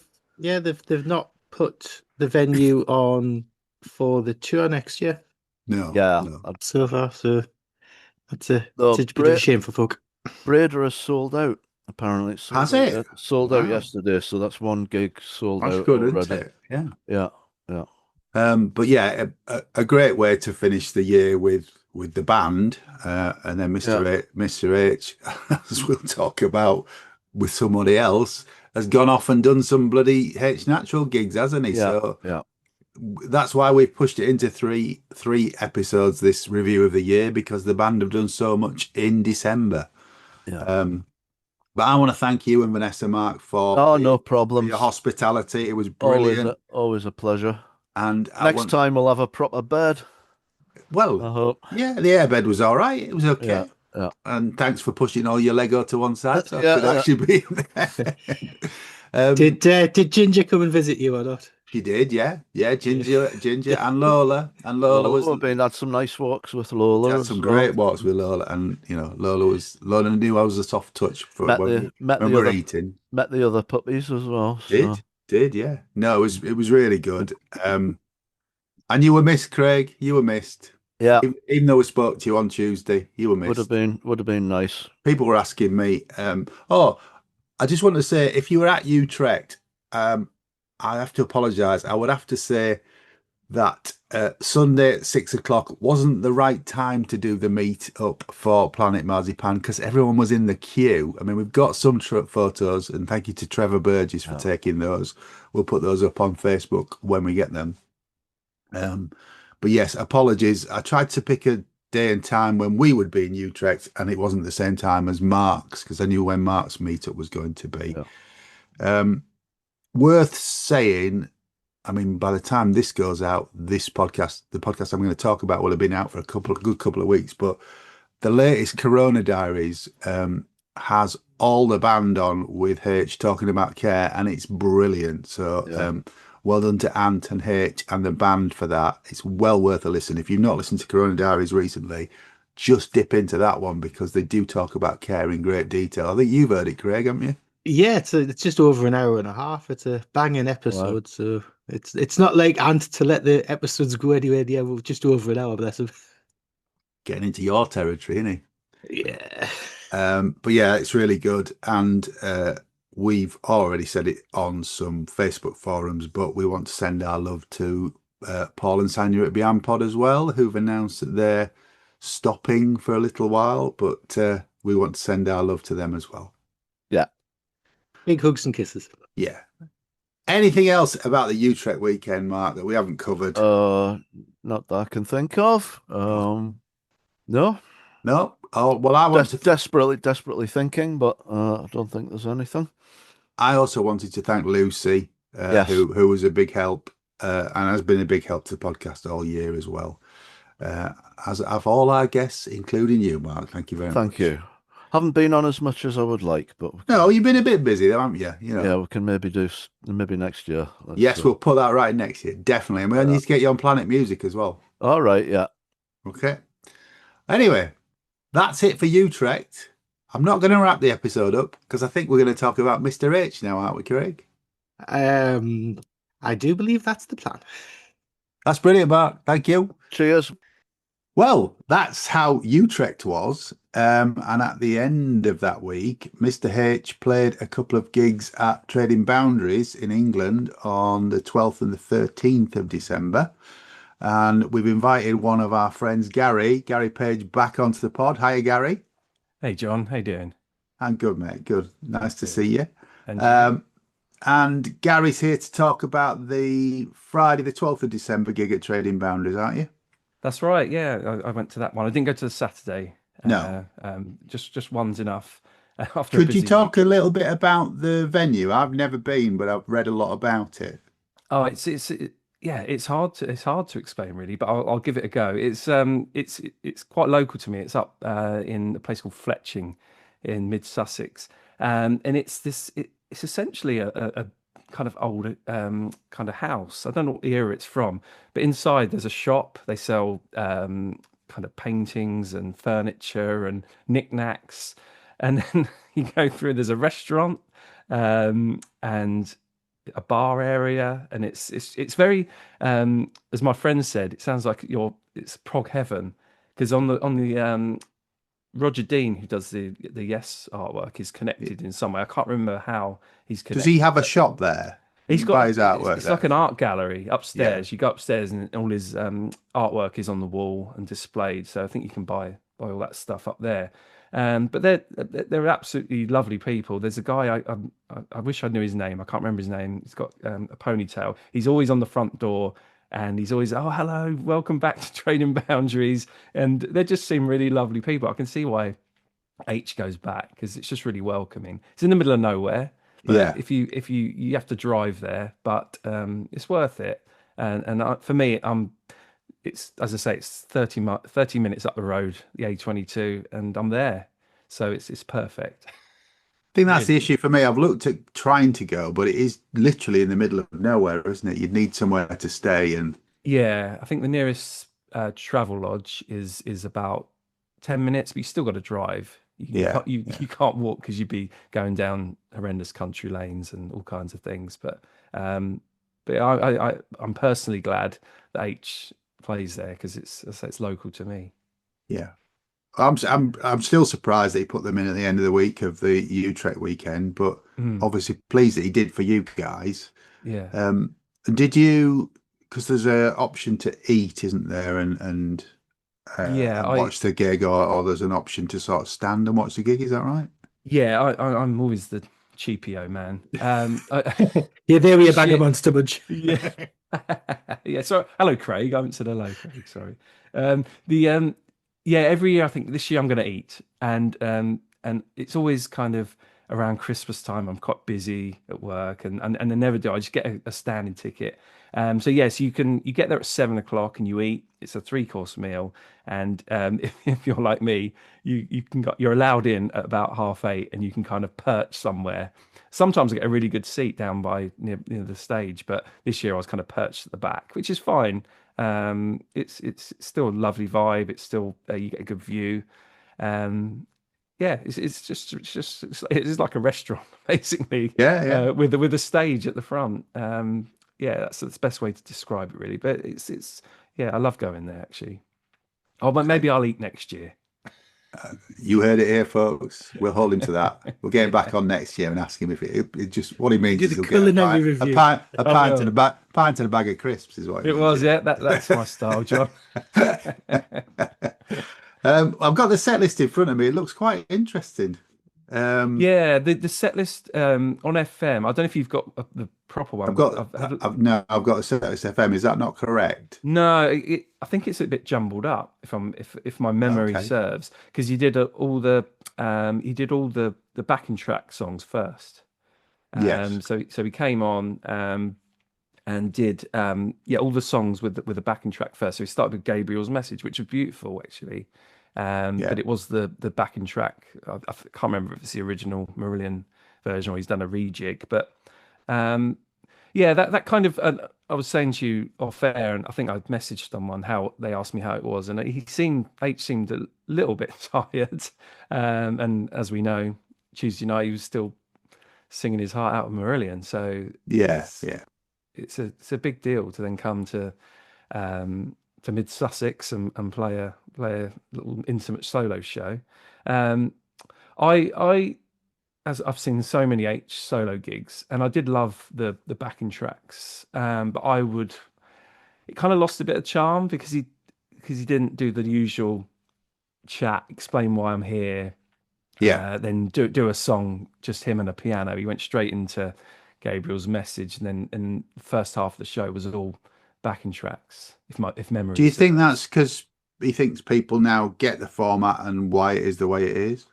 they've not put the venue on for the tour next year No, no. so far. So it's a bit of a shame for folk. Breda has sold out. Apparently, Has it? Sold out yesterday, so that's one gig sold That's out good, already. isn't it? Yeah. But yeah, a great way to finish the year with the band, and then Mr. H, as we'll talk about with somebody else, has gone off and done some bloody H Natural gigs, hasn't he? So that's why we've pushed it into three episodes, this review of the year, because the band have done so much in December. But I want to thank you and Vanessa, Mark, for no problem, your hospitality. It was brilliant. Always a pleasure. And next time we'll have a proper bed. Well, I hope. Yeah, the airbed was all right. It was okay. Yeah. And thanks for pushing all your Lego to one side, so I could actually be there. Did Ginger come and visit you or not? She did, yeah. Ginger and Lola. And Lola had some nice walks with Lola. Had some great walks with Lola, and Lola knew I was a soft touch for when we were eating. Met the other puppies as well. Did, yeah. No, it was really good. And you were missed, Craig. You were missed. Yeah. Even though we spoke to you on Tuesday, you were missed. Would have been nice. People were asking me, I just want to say, if you were at Utrecht, I have to apologise. I would have to say that Sunday at 6 o'clock wasn't the right time to do the meet up for Planet Marzipan, because everyone was in the queue. I mean, we've got some photos, and thank you to Trevor Burgess for taking those. We'll put those up on Facebook when we get them. But yes, apologies. I tried to pick a day and time when we would be in Utrecht, and it wasn't the same time as Mark's, because I knew when Mark's meetup was going to be. Worth saying, I mean, by the time this goes out, the podcast I'm going to talk about will have been out for a good couple of weeks. But the latest Corona Diaries has all the band on with H talking about care, and it's brilliant. So well done to Ant and H and the band for that. It's well worth a listen. If you've not listened to Corona Diaries recently, just dip into that one, because they do talk about care in great detail. I think you've heard it, Craig, haven't you? Yeah, it's just over an hour and a half. It's a banging episode, so it's not like Ant to let the episodes go anywhere near just over an hour. Bless him. Getting into your territory, isn't he? Yeah. But yeah, it's really good, and we've already said it on some Facebook forums, but we want to send our love to Paul and Sanya at Beyond Pod as well, who've announced that they're stopping for a little while, but we want to send our love to them as well. Yeah. Big hugs and kisses. Yeah. Anything else about the Utrecht weekend, Mark, that we haven't covered? Not that I can think of. No. Oh, well, I want to desperately thinking, but I don't think there's anything. I also wanted to thank Lucy, who was a big help and has been a big help to the podcast all year as well. As of all our guests, including you, Mark. Thank you very much. Thank you. Haven't been on as much as I would like, but no, you've been a bit busy though, haven't you? Yeah, we can maybe do next year. We'll put that right next year, definitely. And we need to get you on Planet Music as well. All right, yeah. Okay. Anyway, that's it for Utrecht. I'm not going to wrap the episode up, because I think we're going to talk about Mr. H now, aren't we, Craig? I do believe that's the plan. That's brilliant, Mark. Thank you. Cheers. Well, that's how Utrecht was. And at the end of that week, Mr. H played a couple of gigs at Trading Boundaries in England on the 12th and the 13th of December. And we've invited one of our friends, Gary Page, back onto the pod. Hiya, Gary. Hey, John. How you doing? I'm good, mate. Good. Nice to see you. And Gary's here to talk about the Friday, the 12th of December gig at Trading Boundaries, aren't you? That's right. Yeah, I went to that one. I didn't go to the Saturday. No. Just one's enough. Could you talk a little bit about the venue? I've never been, but I've read a lot about it. Oh, it's hard to explain really, but I'll give it a go. It's quite local to me. It's up in a place called Fletching in mid Sussex, and it's essentially a kind of old kind of house. I don't know what era it's from, but inside there's a shop. They sell kind of paintings and furniture and knickknacks, and then you go through. There's a restaurant and a bar area, and it's very as my friend said, it sounds like it's prog heaven, because on the Roger Dean, who does the Yes artwork, is connected in some way. I can't remember how he's connected. Does he have a shop there? He's got buy his artwork. It's like an art gallery upstairs. Yeah. You go upstairs, and all his artwork is on the wall and displayed. So I think you can buy all that stuff up there. But they're absolutely lovely people. There's a guy I wish I knew his name. I can't remember his name. He's got a ponytail. He's always on the front door, and he's always, oh, hello, welcome back to Trading Boundaries. And they just seem really lovely people. I can see why H goes back, because it's just really welcoming. It's in the middle of nowhere. But Yeah. if you have to drive there, but it's worth it. And for me, it's, as I say, it's 30 minutes up the road, the A22, and I'm there. So it's perfect. I think that's the issue for me. I've looked at trying to go, but it is literally in the middle of nowhere, isn't it? You'd need somewhere to stay. And Yeah, I think the nearest travel lodge is about 10 minutes, but you still got to drive. You can't walk, because you'd be going down horrendous country lanes and all kinds of things. But I'm personally glad that H plays there, because it's local to me. yeah, I'm still surprised that he put them in at the end of the week of the Utrecht weekend, but obviously pleased that he did for you guys. Yeah. Did you? Because there's an option to eat, isn't there? And watch the gig, or there's an option to sort of stand and watch the gig. Is that right? Yeah, I'm always the cheapio man. Yeah, there we are, bag of monster budge. Yeah. Yeah. So hello, Craig. I haven't said hello, Craig. Sorry. Yeah, every year I think this year I'm going to eat, and it's always kind of around Christmas time. I'm quite busy at work, and I never do. I just get a standing ticket. So yes, you get there at 7 o'clock and you eat. It's a 3-course meal, and if you're like me, you're allowed in at about 8:30, and you can kind of perch somewhere. Sometimes I get a really good seat down by near the stage, but this year I was kind of perched at the back, which is fine. It's still a lovely vibe. It's still you get a good view. Yeah, it's like a restaurant basically. Yeah. With a stage at the front. Yeah, that's the best way to describe it, really. But it's yeah, I love going there actually. Oh, but maybe I'll eat next year. You heard it here, folks. We'll hold him to that. We'll get him back on next year and ask him if it just what he means. Do the culinary review. A pint and a bag of crisps is what it was. Yeah, that's my style, John. I've got the set list in front of me. It looks quite interesting. Yeah, the set list on FM. I don't know if you've got the proper one. I've got a set list FM. Is that not correct? No, I think it's a bit jumbled up. If my memory serves, because you did all the backing track songs first. Yes. So we came on and did all the songs with the backing track first. So we started with Gabriel's Message, which was beautiful actually. But it was the backing track. I can't remember if it's the original Marillion version or he's done a rejig. But that kind of. I was saying to you off air, and I think I messaged someone how they asked me how it was, and H seemed a little bit tired. And as we know, Tuesday night he was still singing his heart out of Marillion. So it's a big deal to then come to Mid Sussex and play a little intimate solo show. As I've seen so many H solo gigs, and I did love the backing tracks, but it kind of lost a bit of charm because he didn't do the usual chat, explain why I'm here, then do a song just him and a piano. He went straight into Gabriel's Message, and then the first half of the show was all backing tracks. If memory. Do you think that's because he thinks people now get the format and why it is the way it is?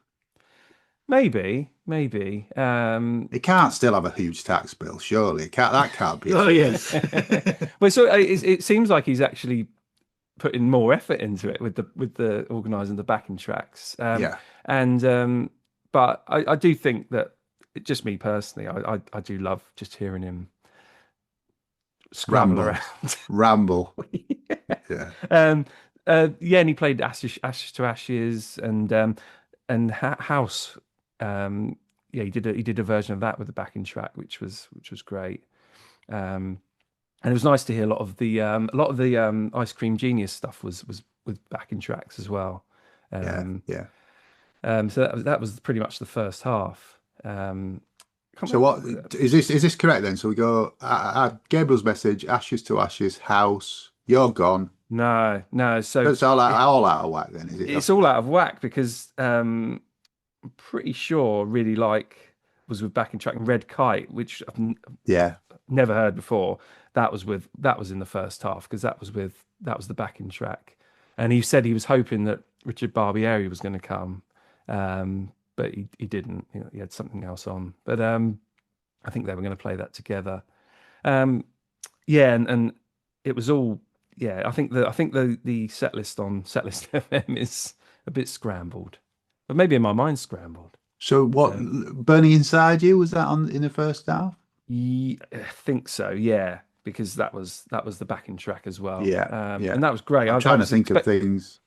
Maybe. It can't still have a huge tax bill, surely. That can't be. Oh yes. Well, so it seems like he's actually putting more effort into it with the organising the backing tracks. But I do think that just me personally, I do love just hearing him scramble around. Ramble. Yeah. Yeah, and he played Ashes to Ashes and House. Yeah, he did a version of that with the backing track, which was great. And it was nice to hear a lot of the Ice Cream Genius stuff was with backing tracks as well. Yeah. So that was pretty much the first half. So what is this correct then? So we go Gabriel's message, Ashes to Ashes, House, You're Gone. No. So it's all out of whack then, is it? It's all out of whack because I'm pretty sure Really Like was with backing track, and Red Kite, which I've never heard before. That was in the first half because that was the backing track. And he said he was hoping that Richard Barbieri was going to come, but he didn't. He had something else on. But I think they were going to play that together. And it was all. Yeah, I think the set list on Setlist FM is a bit scrambled, but maybe in my mind scrambled. So what, Burning Inside You, was that in the first half? I think so. Yeah, because that was the backing track as well. Yeah, and that was great. I'm trying to think of things.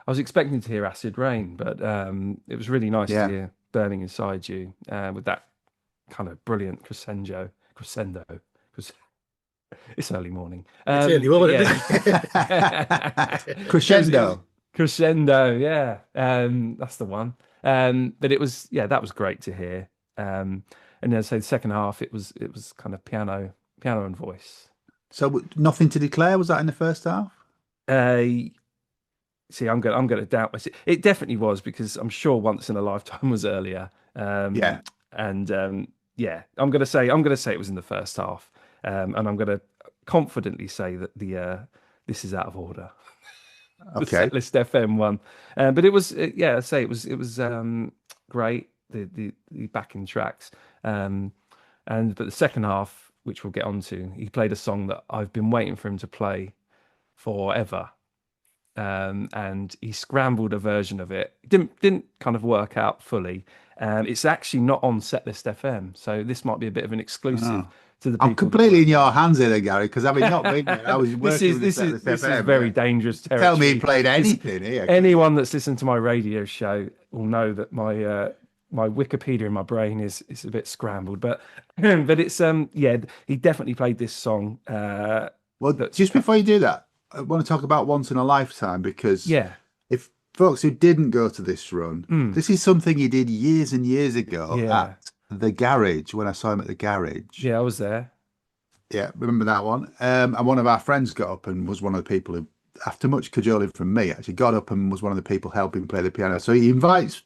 I was expecting to hear Acid Rain, but it was really nice to hear Burning Inside You with that kind of brilliant crescendo. It's early morning. It's early morning. Crescendo, yeah. That's the one. But it was, that was great to hear. And then say the second half, it was kind of piano and voice. So Nothing to Declare, was that in the first half? See, I'm going to doubt myself. It definitely was, because I'm sure Once in a Lifetime was earlier. I'm going to say it was in the first half. And I'm going to confidently say that this is out of order. Okay. The Setlist FM one, but it was I say it was great, the backing tracks, but the second half, which we'll get onto, he played a song that I've been waiting for him to play forever, and he scrambled a version of it. Didn't kind of work out fully. It's actually not on Setlist FM, so this might be a bit of an exclusive. I'm completely in your hands here, Gary, because having not been there, I was working this is very dangerous territory. Tell me he played anything here. Anyone that's listened to my radio show will know that my Wikipedia in my brain is a bit scrambled, but it's he definitely played this song. Just before you do that, I want to talk about Once in a Lifetime, because if folks who didn't go to this run, this is something he did years and years ago at the garage, when I saw him at the garage. Yeah, I was there. Yeah, remember that one? And one of our friends got up and was one of the people who, after much cajoling from me, actually got up and was one of the people helping play the piano. So he invites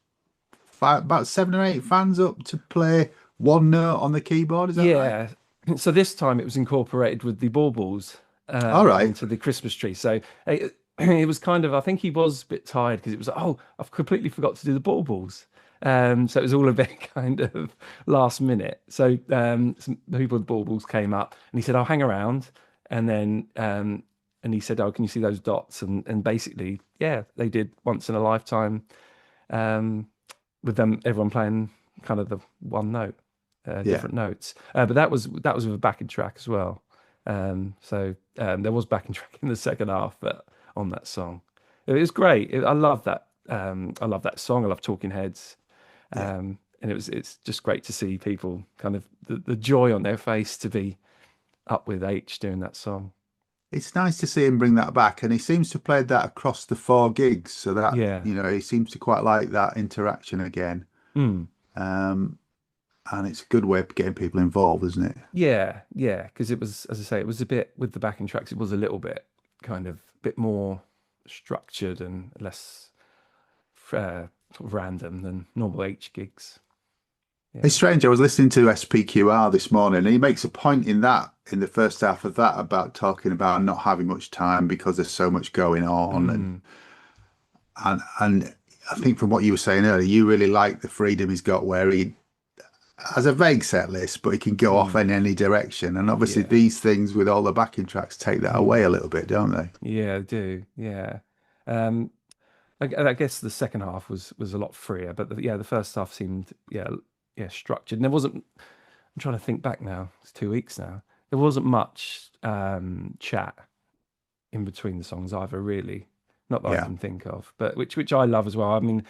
about 7 or 8 fans up to play one note on the keyboard. Is that right? So this time it was incorporated with the baubles into the Christmas tree. So it was kind of, I think he was a bit tired because it was, I've completely forgot to do the baubles. So it was all a bit kind of last minute. So some people with baubles came up and he said, I'll hang around. And then and he said, can you see those dots? And basically, they did Once in a Lifetime with them, everyone playing kind of the one note, different notes. But that was with a backing track as well. So there was backing track in the second half, but on that song. It was great. I love that. I love that song. I love Talking Heads. And it's just great to see people kind of the joy on their face to be up with H doing that song. It's nice to see him bring that back, and he seems to have played that across the 4 gigs, so that he seems to quite like that interaction again. And it's a good way of getting people involved, isn't it? Yeah, because it was, as I say, it was a bit with the backing tracks, it was a little bit kind of a bit more structured and less sort of random than normal H gigs. It's strange. I was listening to SPQR this morning, and he makes a point in the first half of that about talking about not having much time because there's so much going on, and I think from what you were saying earlier, you really like the freedom he's got where he has a vague set list, but he can go off in any direction. And obviously these things with all the backing tracks take that away a little bit, don't they? Yeah, they do. Yeah. I guess the second half was a lot freer, but the first half seemed structured. And there wasn't. I'm trying to think back now. It's 2 weeks now. There wasn't much chat in between the songs either, really. Not that I can think of, but which I love as well. I mean,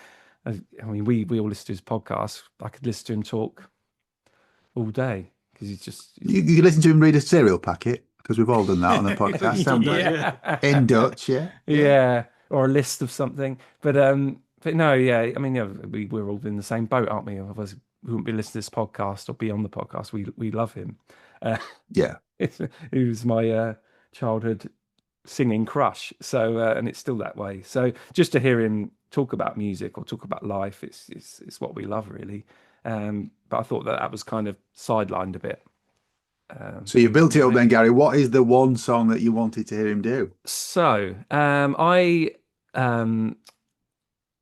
we all listen to his podcast. I could listen to him talk all day because he's just. You listen to him read a cereal packet, because we've all done that on the podcast, haven't we? In Dutch, yeah, or a list of something. But no, yeah. I mean, we're all in the same boat, aren't we? Otherwise, we wouldn't be listening to this podcast or be on the podcast. We love him. He was my childhood singing crush. So and it's still that way. So just to hear him talk about music or talk about life, it's what we love, really. But I thought that was kind of sidelined a bit. So you built it up then, Gary. What is the one song that you wanted to hear him do? So I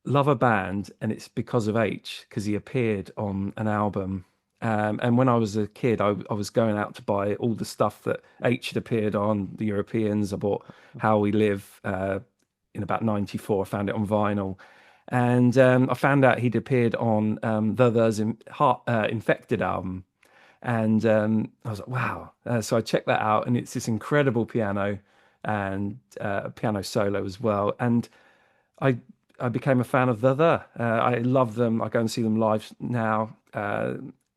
love a band, and it's because of H, because he appeared on an album. And when I was a kid, I was going out to buy all the stuff that H had appeared on, the Europeans. I bought How We Live in about 94. I found it on vinyl. And I found out he'd appeared on There's Infected album. And I was like, wow. So I checked that out, and it's this incredible piano and piano solo as well. And I became a fan of The. I love them. I go and see them live now.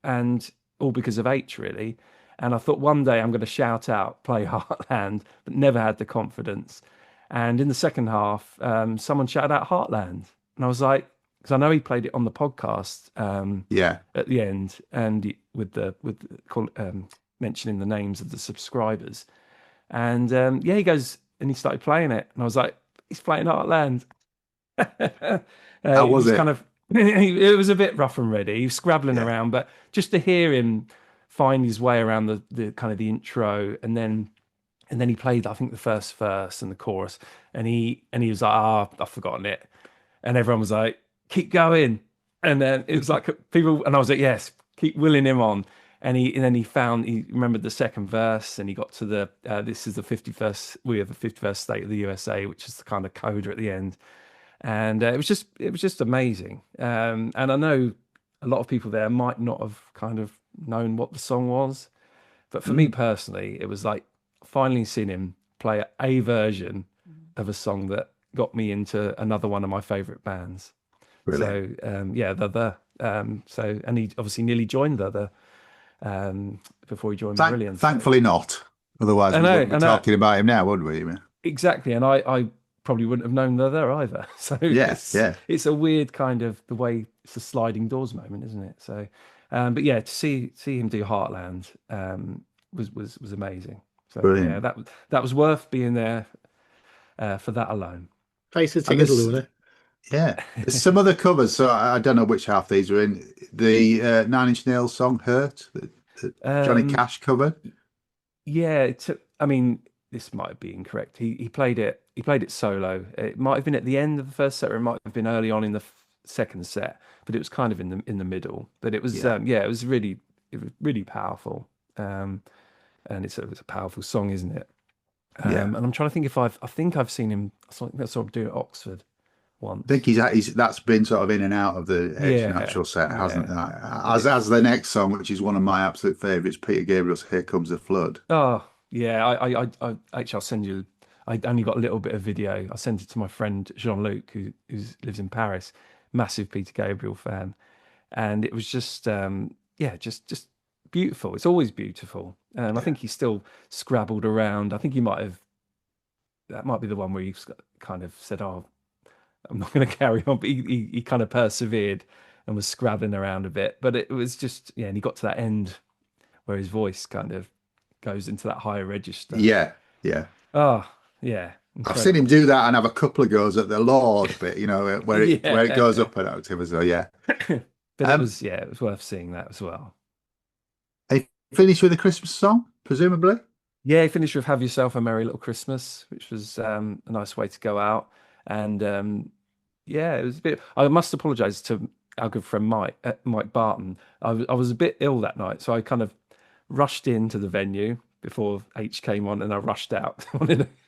And all because of H, really. And I thought one day I'm going to shout out, play Heartland, but never had the confidence. And in the second half, someone shouted out Heartland. And I was like, because I know he played it on the podcast at the end, and mentioning the names of the subscribers. And he goes, and he started playing it. And I was like, he's playing Heartland. How was it? Kind of, it was a bit rough and ready. He was scrabbling around, but just to hear him find his way around the kind of the intro, and then he played, I think, the first verse and the chorus, and he was like, I've forgotten it, and everyone was like, keep going, and then it was like people, and I was like, yes, keep willing him on, and he remembered the second verse, and he got to the this is the 51st, we have the 51st state of the USA, which is the kind of coda at the end. And it was just amazing. And I know a lot of people there might not have kind of known what the song was, but for me personally, it was like finally seeing him play a version of a song that got me into another one of my favorite bands. Really? So so, and he obviously nearly joined the before he joined Marillion. Thankfully not. Otherwise, we wouldn't be talking about him now, would we? Exactly. And I probably wouldn't have known they're there either. So it's a weird kind of the way it's a sliding doors moment, isn't it? So, but yeah, to see him do Heartland was amazing. So brilliant. Yeah, that was worth being there for that alone. Place a ticket, Luna. Yeah, there's some other covers. So I don't know which half these are in. The Nine Inch Nails song "Hurt" that Johnny Cash covered. Yeah, I mean, this might be incorrect. He played it. He played it solo. It might have been at the end of the first set, or it might have been early on in the second set. But it was kind of in the middle. But it was it was really powerful. And it's a powerful song, isn't it? And I'm trying to think if I think I've seen him. I saw him do it at Oxford once. I think that's been sort of in and out of the actual set, hasn't it? As the next song, which is one of my absolute favourites, Peter Gabriel's "Here Comes the Flood." Oh yeah, I actually I'll send you. I only got a little bit of video. I sent it to my friend Jean-Luc, who lives in Paris, massive Peter Gabriel fan, and it was just just beautiful. It's always beautiful. I think he still scrabbled around. I think that might be the one where he kind of said, "Oh, I'm not going to carry on," but he kind of persevered and was scrabbling around a bit. But it was just and he got to that end where his voice kind of goes into that higher register. Yeah. Oh, yeah. Incredible. I've seen him do that and have a couple of goes at the Lord bit, where it goes up an octave as well. Yeah. But it was worth seeing that as well. He finished with a Christmas song, presumably. Yeah, he finished with "Have Yourself a Merry Little Christmas," which was a nice way to go out. And it was a bit. I must apologise to our good friend Mike Barton. I was a bit ill that night, so I kind of rushed into the venue before H came on, and I rushed out.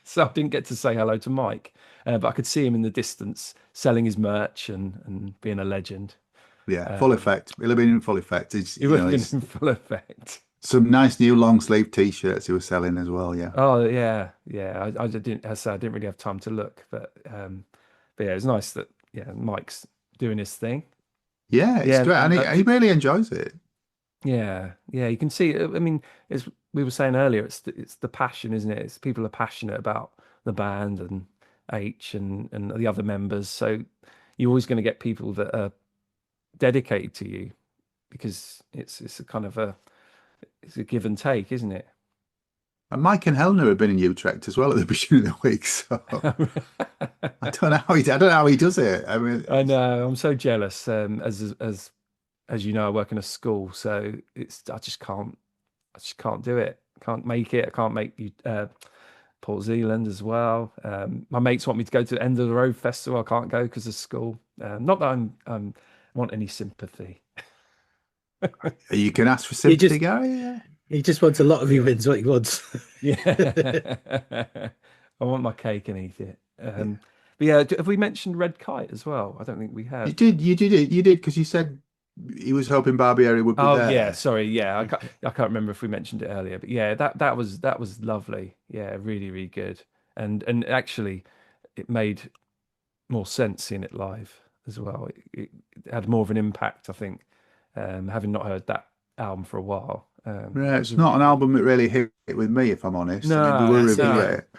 So I didn't get to say hello to Mike, but I could see him in the distance selling his merch and being a legend. Yeah, full effect. He'll have been in full effect. It's, It would have been in full effect. some nice new long sleeve t-shirts he was selling as well. Yeah. Oh yeah, yeah. I didn't. As I said, I didn't really have time to look, but yeah, it's nice that Mike's doing his thing. Yeah, it's great, and he really enjoys it. Yeah, yeah. You can see. I mean, we were saying earlier. It's the passion, isn't it? It's people are passionate about the band and H and the other members. So you're always going to get people that are dedicated to you because it's a kind of it's a give and take, isn't it? And Mike and Helena have been in Utrecht as well at the beginning of the week, so I don't know how he does it. I mean, I know I'm so jealous. As you know, I work in a school, so I just can't do it. Can't make it. I can't make you Port Zealand as well. My mates want me to go to the End of the Road Festival. I can't go because of school. Not that I want any sympathy. You can ask for sympathy, Gary. Yeah. He just wants a lot of you wins what he wants. Yeah, I want my cake and eat it. But yeah, have we mentioned Red Kite as well? I don't think we have. You did because you said he was hoping Barbieri would be there. Oh yeah, sorry, yeah, I can't remember if we mentioned it earlier, but yeah, that was lovely. Yeah, really, really good, and actually, it made more sense seeing it live as well. It had more of an impact, I think, having not heard that album for a while. Yeah, it's not an album that really hit with me, if I'm honest. No, I mean, we were reviewing no. it.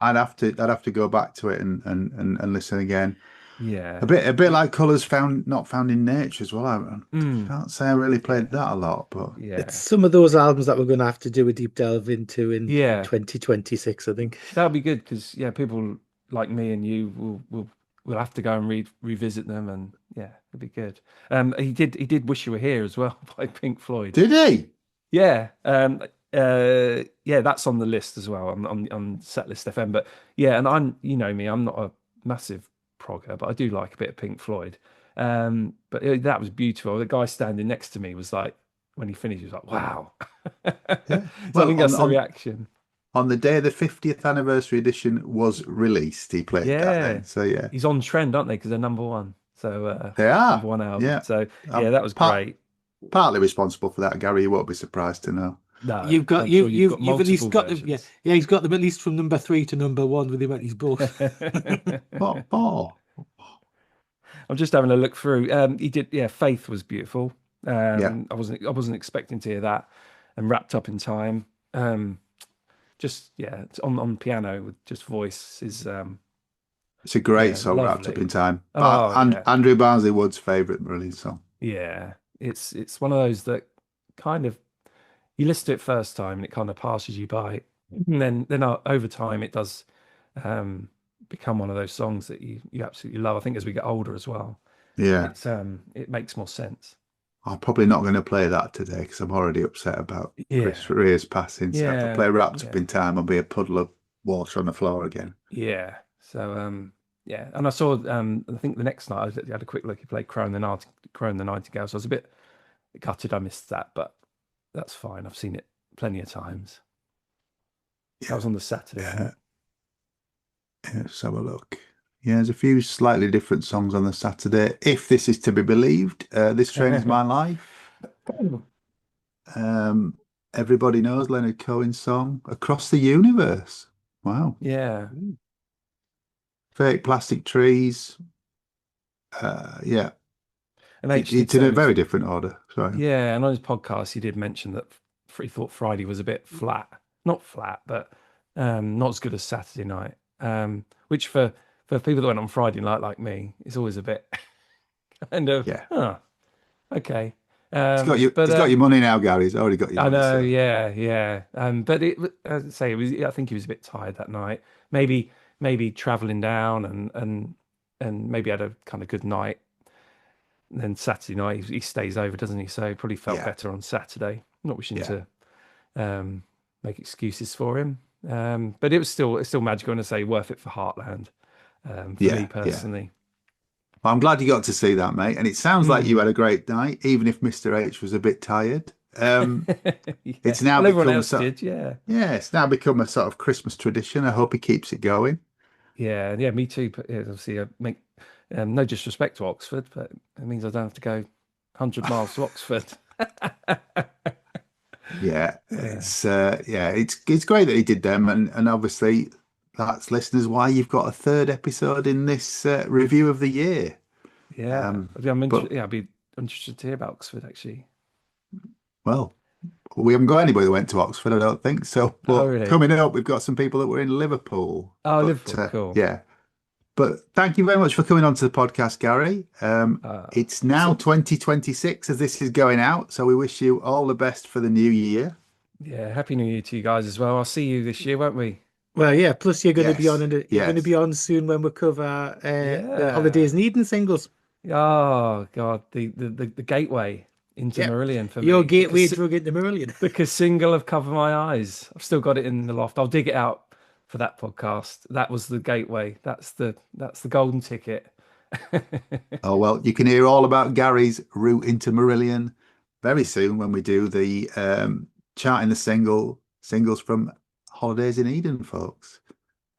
I'd have to go back to it and listen again. Yeah, A bit like Colours Not Found in Nature as well. I can't say I really played that a lot, but yeah, It's some of those albums that we're going to have to do a deep delve into in Yeah. 2026, I think. that'll be good because people like me and you will have to go and revisit them, and yeah, it'll be good. He did Wish You Were Here as well by Pink Floyd. did he? Yeah, yeah, that's on the list as well on Setlist FM. But yeah, and I'm not a massive progger, but I do like a bit of Pink Floyd. But that was beautiful. The guy standing next to me was like, when he finished, he was like, "Wow!" Yeah. So Well, I think that's the on- reaction. On the day the 50th anniversary edition was released, he played that. Yeah. Then. So yeah, He's on trend, aren't they? Because they're number one. So they are number one album. Yeah. So yeah, that was great. partly responsible for that. Gary, you won't be surprised to know. No, You've got I'm sure you've at least multiple got them. Yeah, versions. he's got them at least from number 3 to number 1 with him at his book. Oh, I'm just having a look through. He did, yeah. Faith was beautiful. Yeah. I wasn't expecting to hear that. And Wrapped Up in Time. Just it's on piano with just voice is. it's a great Yeah, song, Wrapped Up lovely. in Time. Oh, yeah. Andrew Barnsley Wood's favourite Marillion song. Yeah, it's one of those that kind of you listen to it first time and it kind of passes you by, and then over time it does become one of those songs that you absolutely love. I think as we get older as well, Yeah, it makes more sense. I'm probably not going to play that today because I'm already upset about Yeah. Chris Rea's passing. So if I Yeah, play Wrapped Up yeah. in Time, I'll be a puddle of water on the floor again. Yeah. So yeah, and I saw I think the next night I had a quick look. He played Crow and the Nightingale. So I was a bit gutted I missed that, but that's fine. I've seen it plenty of times. That was on the Saturday. I think. Let's have a look. Yeah, there's a few slightly different songs on the Saturday. If this is to be believed, This Train Is My Life. Everybody knows Leonard Cohen's song, Across the Universe. Wow. Yeah. Fake Plastic Trees. Yeah. And H It's did in a say- very different order. Sorry. Yeah, and on his podcast, he did mention that he thought Friday was a bit flat. Not flat, but not as good as Saturday night. Which for people that went on Friday night like me, is always a bit kind of, Yeah. Okay. He's got your money now, Gary. He's already got your I money. know, so- yeah. But as I say, I think he was a bit tired that night. Maybe traveling down and maybe had a kind of good night. And then Saturday night he stays over, doesn't he? So he probably felt Yeah. better on Saturday. I'm not wishing Yeah. to make excuses for him. But it's still magical, and I say worth it for Heartland. For Yeah, me personally. Well, I'm glad you got to see that, mate. And it sounds like you had a great night, even if Mr. H was a bit tired. It's now Well, everyone become else did, yeah. Yeah, it's now become a sort of Christmas tradition. I hope he keeps it going. Yeah, me too. But yeah, obviously, I make no disrespect to Oxford, but it means I don't have to go 100 miles to Oxford. It's great that he did them, and obviously that's, listeners, why you've got a third episode in this review of the year. I'd be interested to hear about Oxford, actually. Well, we haven't got anybody that went to Oxford, I don't think so. But really? Coming up, we've got some people that were in Liverpool. Liverpool, cool. Yeah. But thank you very much for coming on to the podcast, Gary. It's now 2026 as this is going out, so we wish you all the best for the new year. Yeah, Happy New Year to you guys as well. I'll see you this year, won't we? Well, yeah. Plus, you're going to be on, Yes, you're going to be on soon when we cover the Yeah. Holidays in Eden singles. Oh God, the gateway into Yeah. Marillion for me. Your gateway drug into Marillion. The single have covered my eyes. I've still got it in the loft. I'll dig it out for that podcast. That was the gateway. That's the golden ticket. Oh, well, you can hear all about Gary's route into Marillion very soon when we do the charting the singles from Holidays in Eden, folks.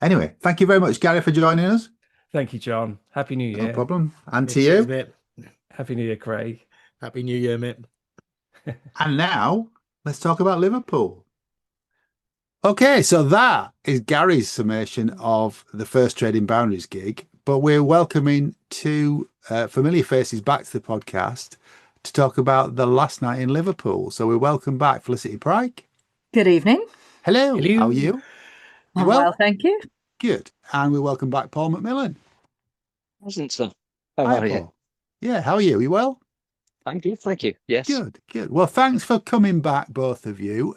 Anyway, thank you very much, Gary, for joining us. Thank you, John. Happy New Year. No problem. And to Cheers, you. mate. Happy New Year, Craig. Happy New Year, mate. And now let's talk about Liverpool. Okay, so that is Gary's summation of the first Trading Boundaries gig, but we're welcoming two familiar faces back to the podcast to talk about the last night in Liverpool. So we welcome back Felicity Pryke. Good evening. Hello. Hello. How are you? I'm well, thank you. Good. And we welcome back Paul McMillan. Wasn't so. How Hi, are you? Paul. Yeah, how are you? You well? I'm good, thank you. Yes. Good. Well, thanks for coming back, both of you.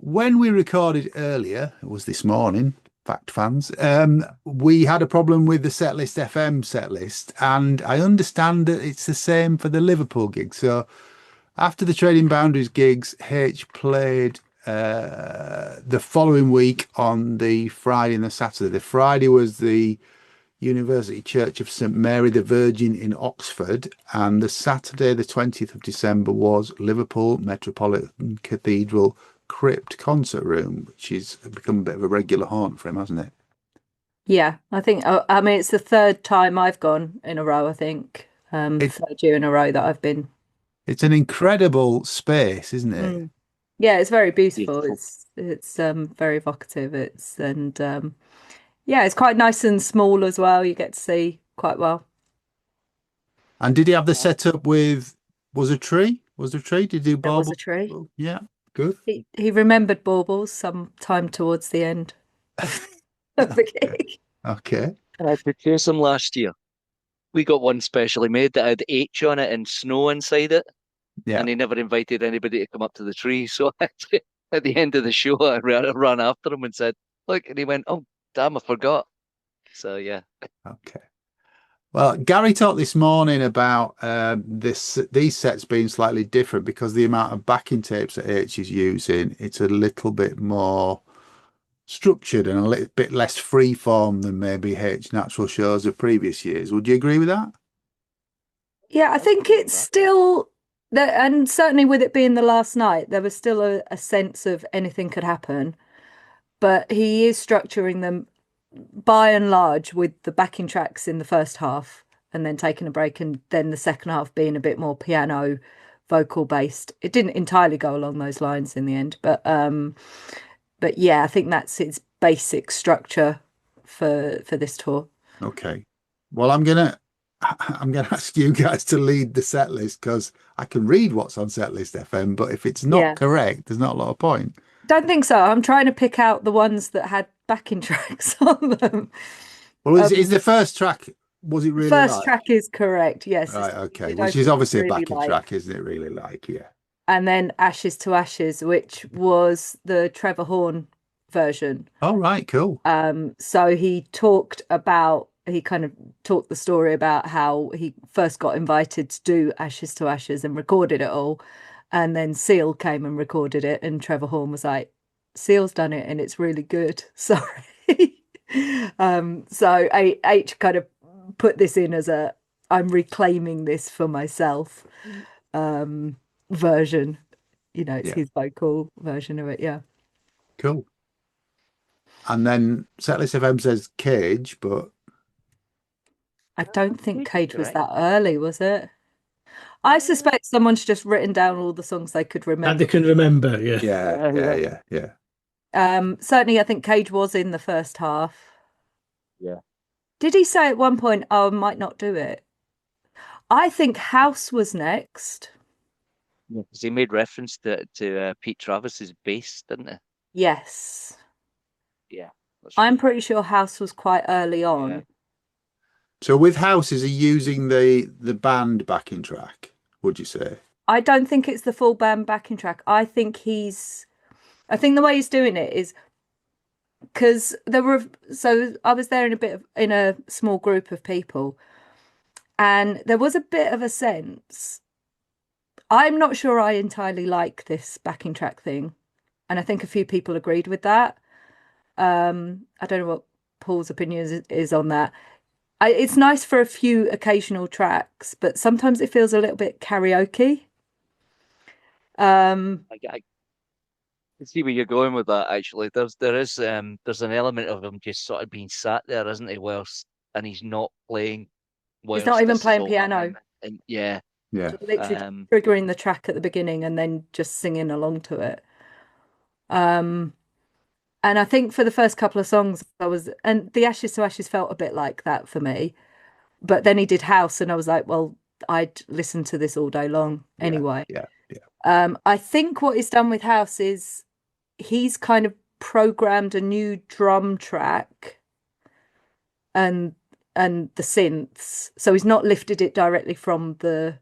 When we recorded earlier, it was this morning, fact fans, we had a problem with the Setlist FM setlist, and I understand that it's the same for the Liverpool gig. So after the Trading Boundaries gigs, H played the following week on the Friday and the Saturday. The Friday was the University Church of St Mary the Virgin in Oxford, and the Saturday, the 20th of December, was Liverpool Metropolitan Cathedral Crypt Concert Room, which has become a bit of a regular haunt for him, hasn't it? Yeah, I think, I mean, it's the third time I've gone in a row, I think. Third year in a row that I've been. It's an incredible space, isn't it? Mm. Yeah, it's very beautiful. Beautiful. It's very evocative. Yeah, it's quite nice and small as well. You get to see quite well. And did he have the setup with, was a tree? Was there a tree? Did he do There was baubles? a tree. Yeah, good. He remembered baubles sometime towards the end of the gig. Okay. And I purchased them last year. We got one specially made that had H on it and snow inside it. Yeah. And he never invited anybody to come up to the tree. So actually, at the end of the show, I ran after him and said, look, and he went, oh, damn, I forgot. So, yeah. Okay. Well, Gary talked this morning about these sets being slightly different because the amount of backing tapes that H is using, it's a little bit more structured and a little bit less free form than maybe H natural shows of previous years. Would you agree with that? Yeah, I think it's still, and certainly with it being the last night, there was still a sense of anything could happen. But he is structuring them by and large with the backing tracks in the first half and then taking a break, and then the second half being a bit more piano vocal based. It didn't entirely go along those lines in the end, but yeah, I think that's its basic structure for this tour. Okay. Well, I'm gonna ask you guys to lead the set list because I can read what's on Setlist FM, but if it's not correct, there's not a lot of point. Don't think so. I'm trying to pick out the ones that had backing tracks on them. Well, is the first track, was it really First like? track is correct, yes. Right, okay. It Which is obviously really a backing like. track, isn't it? Really like, yeah. And then Ashes to Ashes, which was the Trevor Horn version. Oh, right, cool. So he kind of talked the story about how he first got invited to do Ashes to Ashes and recorded it all. And then Seal came and recorded it, and Trevor Horn was like, Seal's done it and it's really good. Sorry. So H kind of put this in as I'm reclaiming this for myself version. You know, it's his vocal version of it, yeah. Cool. And then Setlist FM says Cage, but I don't think Cage was that early, was it? I suspect someone's just written down all the songs they could That remember. they can remember, yeah. Certainly, I think Cage was in the first half. Yeah. Did he say at one point, "Oh, I might not do it"? I think House was next. Yeah, 'cause he made reference to Pete Travis's bass, didn't he? Yes, Yeah. That's I'm right. pretty sure House was quite early on. Yeah. So with House, is he using the band backing track, would you say? I don't think it's the full band backing track. I think the way he's doing it is because I was there in a small group of people, and there was a bit of a sense. I'm not sure I entirely like this backing track thing, and I think a few people agreed with that. I don't know what Paul's opinion is on that. It's nice for a few occasional tracks, but sometimes it feels a little bit karaoke. I can see where you're going with that. Actually, there's an element of him just sort of being sat there, isn't he? And he's not playing. He's not even playing piano. And yeah, Just literally triggering the track at the beginning and then just singing along to it. And I think for the first couple of songs, and the Ashes to Ashes felt a bit like that for me. But then he did House, and I was like, well, I'd listen to this all day long anyway. I think what he's done with House is he's kind of programmed a new drum track and the synths. So he's not lifted it directly from the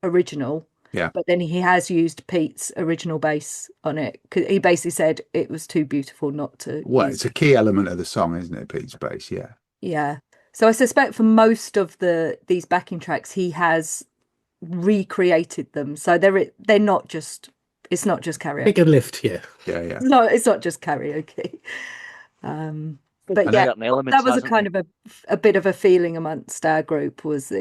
original. Yeah. But then he has used Pete's original bass on it, because he basically said it was too beautiful not to it's a key element of the song, isn't it, Pete's bass? Yeah. So I suspect for most of these backing tracks he has recreated them. So they're not just, it's not just karaoke. Pick and lift, yeah. It's not just karaoke. But yeah, that was a kind of a bit of a feeling amongst our group, was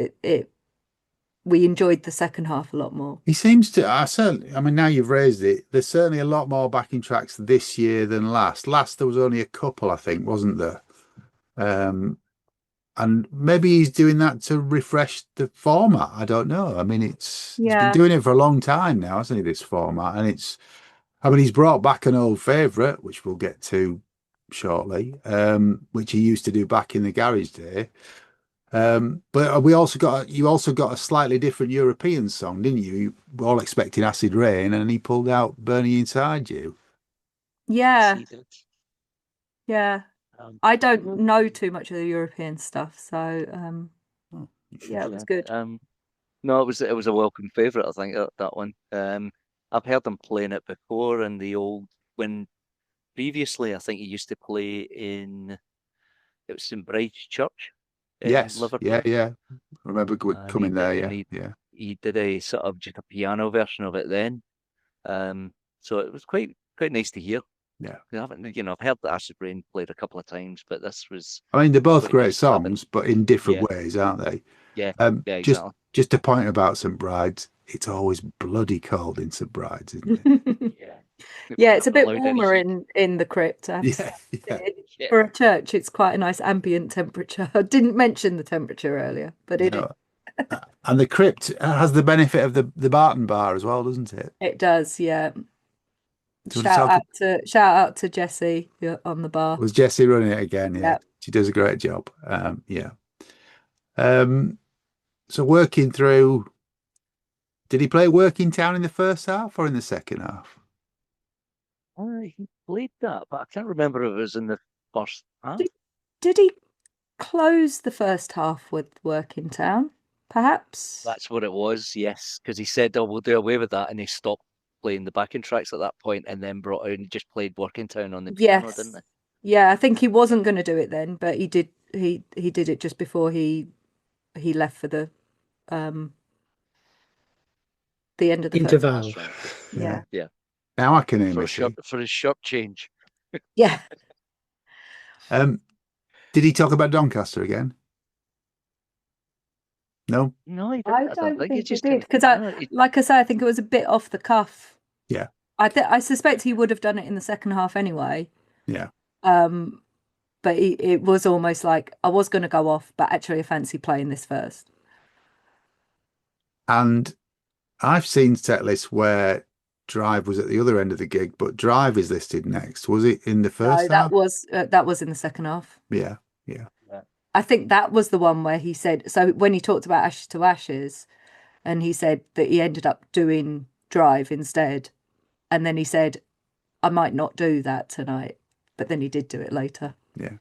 we enjoyed the second half a lot more. He seems to, I mean, now you've raised it, there's certainly a lot more backing tracks this year than last. Last there was only a couple, I think, wasn't there? And maybe he's doing that to refresh the format. I don't know. I mean, he's been doing it for a long time now, hasn't he, this format? And he's brought back an old favourite, which we'll get to shortly, which he used to do back in the garage day. But you also got a slightly different European song, didn't you? You were all expecting Acid Rain, and he pulled out Burning Inside You. Yeah. I don't know too much of the European stuff, so it was good. No, it was a welcome favourite, I think, that one. I've heard him playing it before when previously I think he used to play in St. Bride's Church. Yes, Liverpool. yeah. I remember coming there. He did a sort of just a piano version of it then. So it was quite nice to hear. Yeah, I've heard the Acid Rain played a couple of times, but this was. I mean, they're both great songs, but in different ways, aren't they? Yeah. Exactly. Just a point about St. Bride's. It's always bloody cold in St. Bride's, isn't it? Yeah, it's a bit warmer in the crypt. For a church, it's quite a nice ambient temperature. I didn't mention the temperature earlier, but it is. And the crypt has the benefit of the Barton Bar as well, doesn't it? It does, yeah. Shout out to Jessie on the bar. Was Jessie running it again? Yeah. She does a great job. So working through, did he play Working Town in the first half or in the second half? He played that, but I can't remember if it was in the first half. Did he close the first half with Working Town, perhaps? That's what it was, yes, because he said, "Oh, we'll do away with that," and he stopped playing the backing tracks at that point, and then brought out and just played Working Town on the piano, didn't he? Yeah, I think he wasn't going to do it then, but he did. He did it just before he left for the end of the interval. Yeah. Now I can hear for his shop change. Yeah. Did he talk about Doncaster again? No, he didn't. I don't think he did, because like I say, I think it was a bit off the cuff. Yeah. I suspect he would have done it in the second half anyway. Yeah. But it was almost like I was going to go off, but actually I fancy playing this first. And I've seen set lists where Drive was at the other end of the gig, but Drive is listed next. Was it in the first No, half? that was in the second half. Yeah. I think that was the one where he said, so when he talked about Ashes to Ashes, and he said that he ended up doing Drive instead. And then he said, I might not do that tonight, but then he did do it later. Yeah.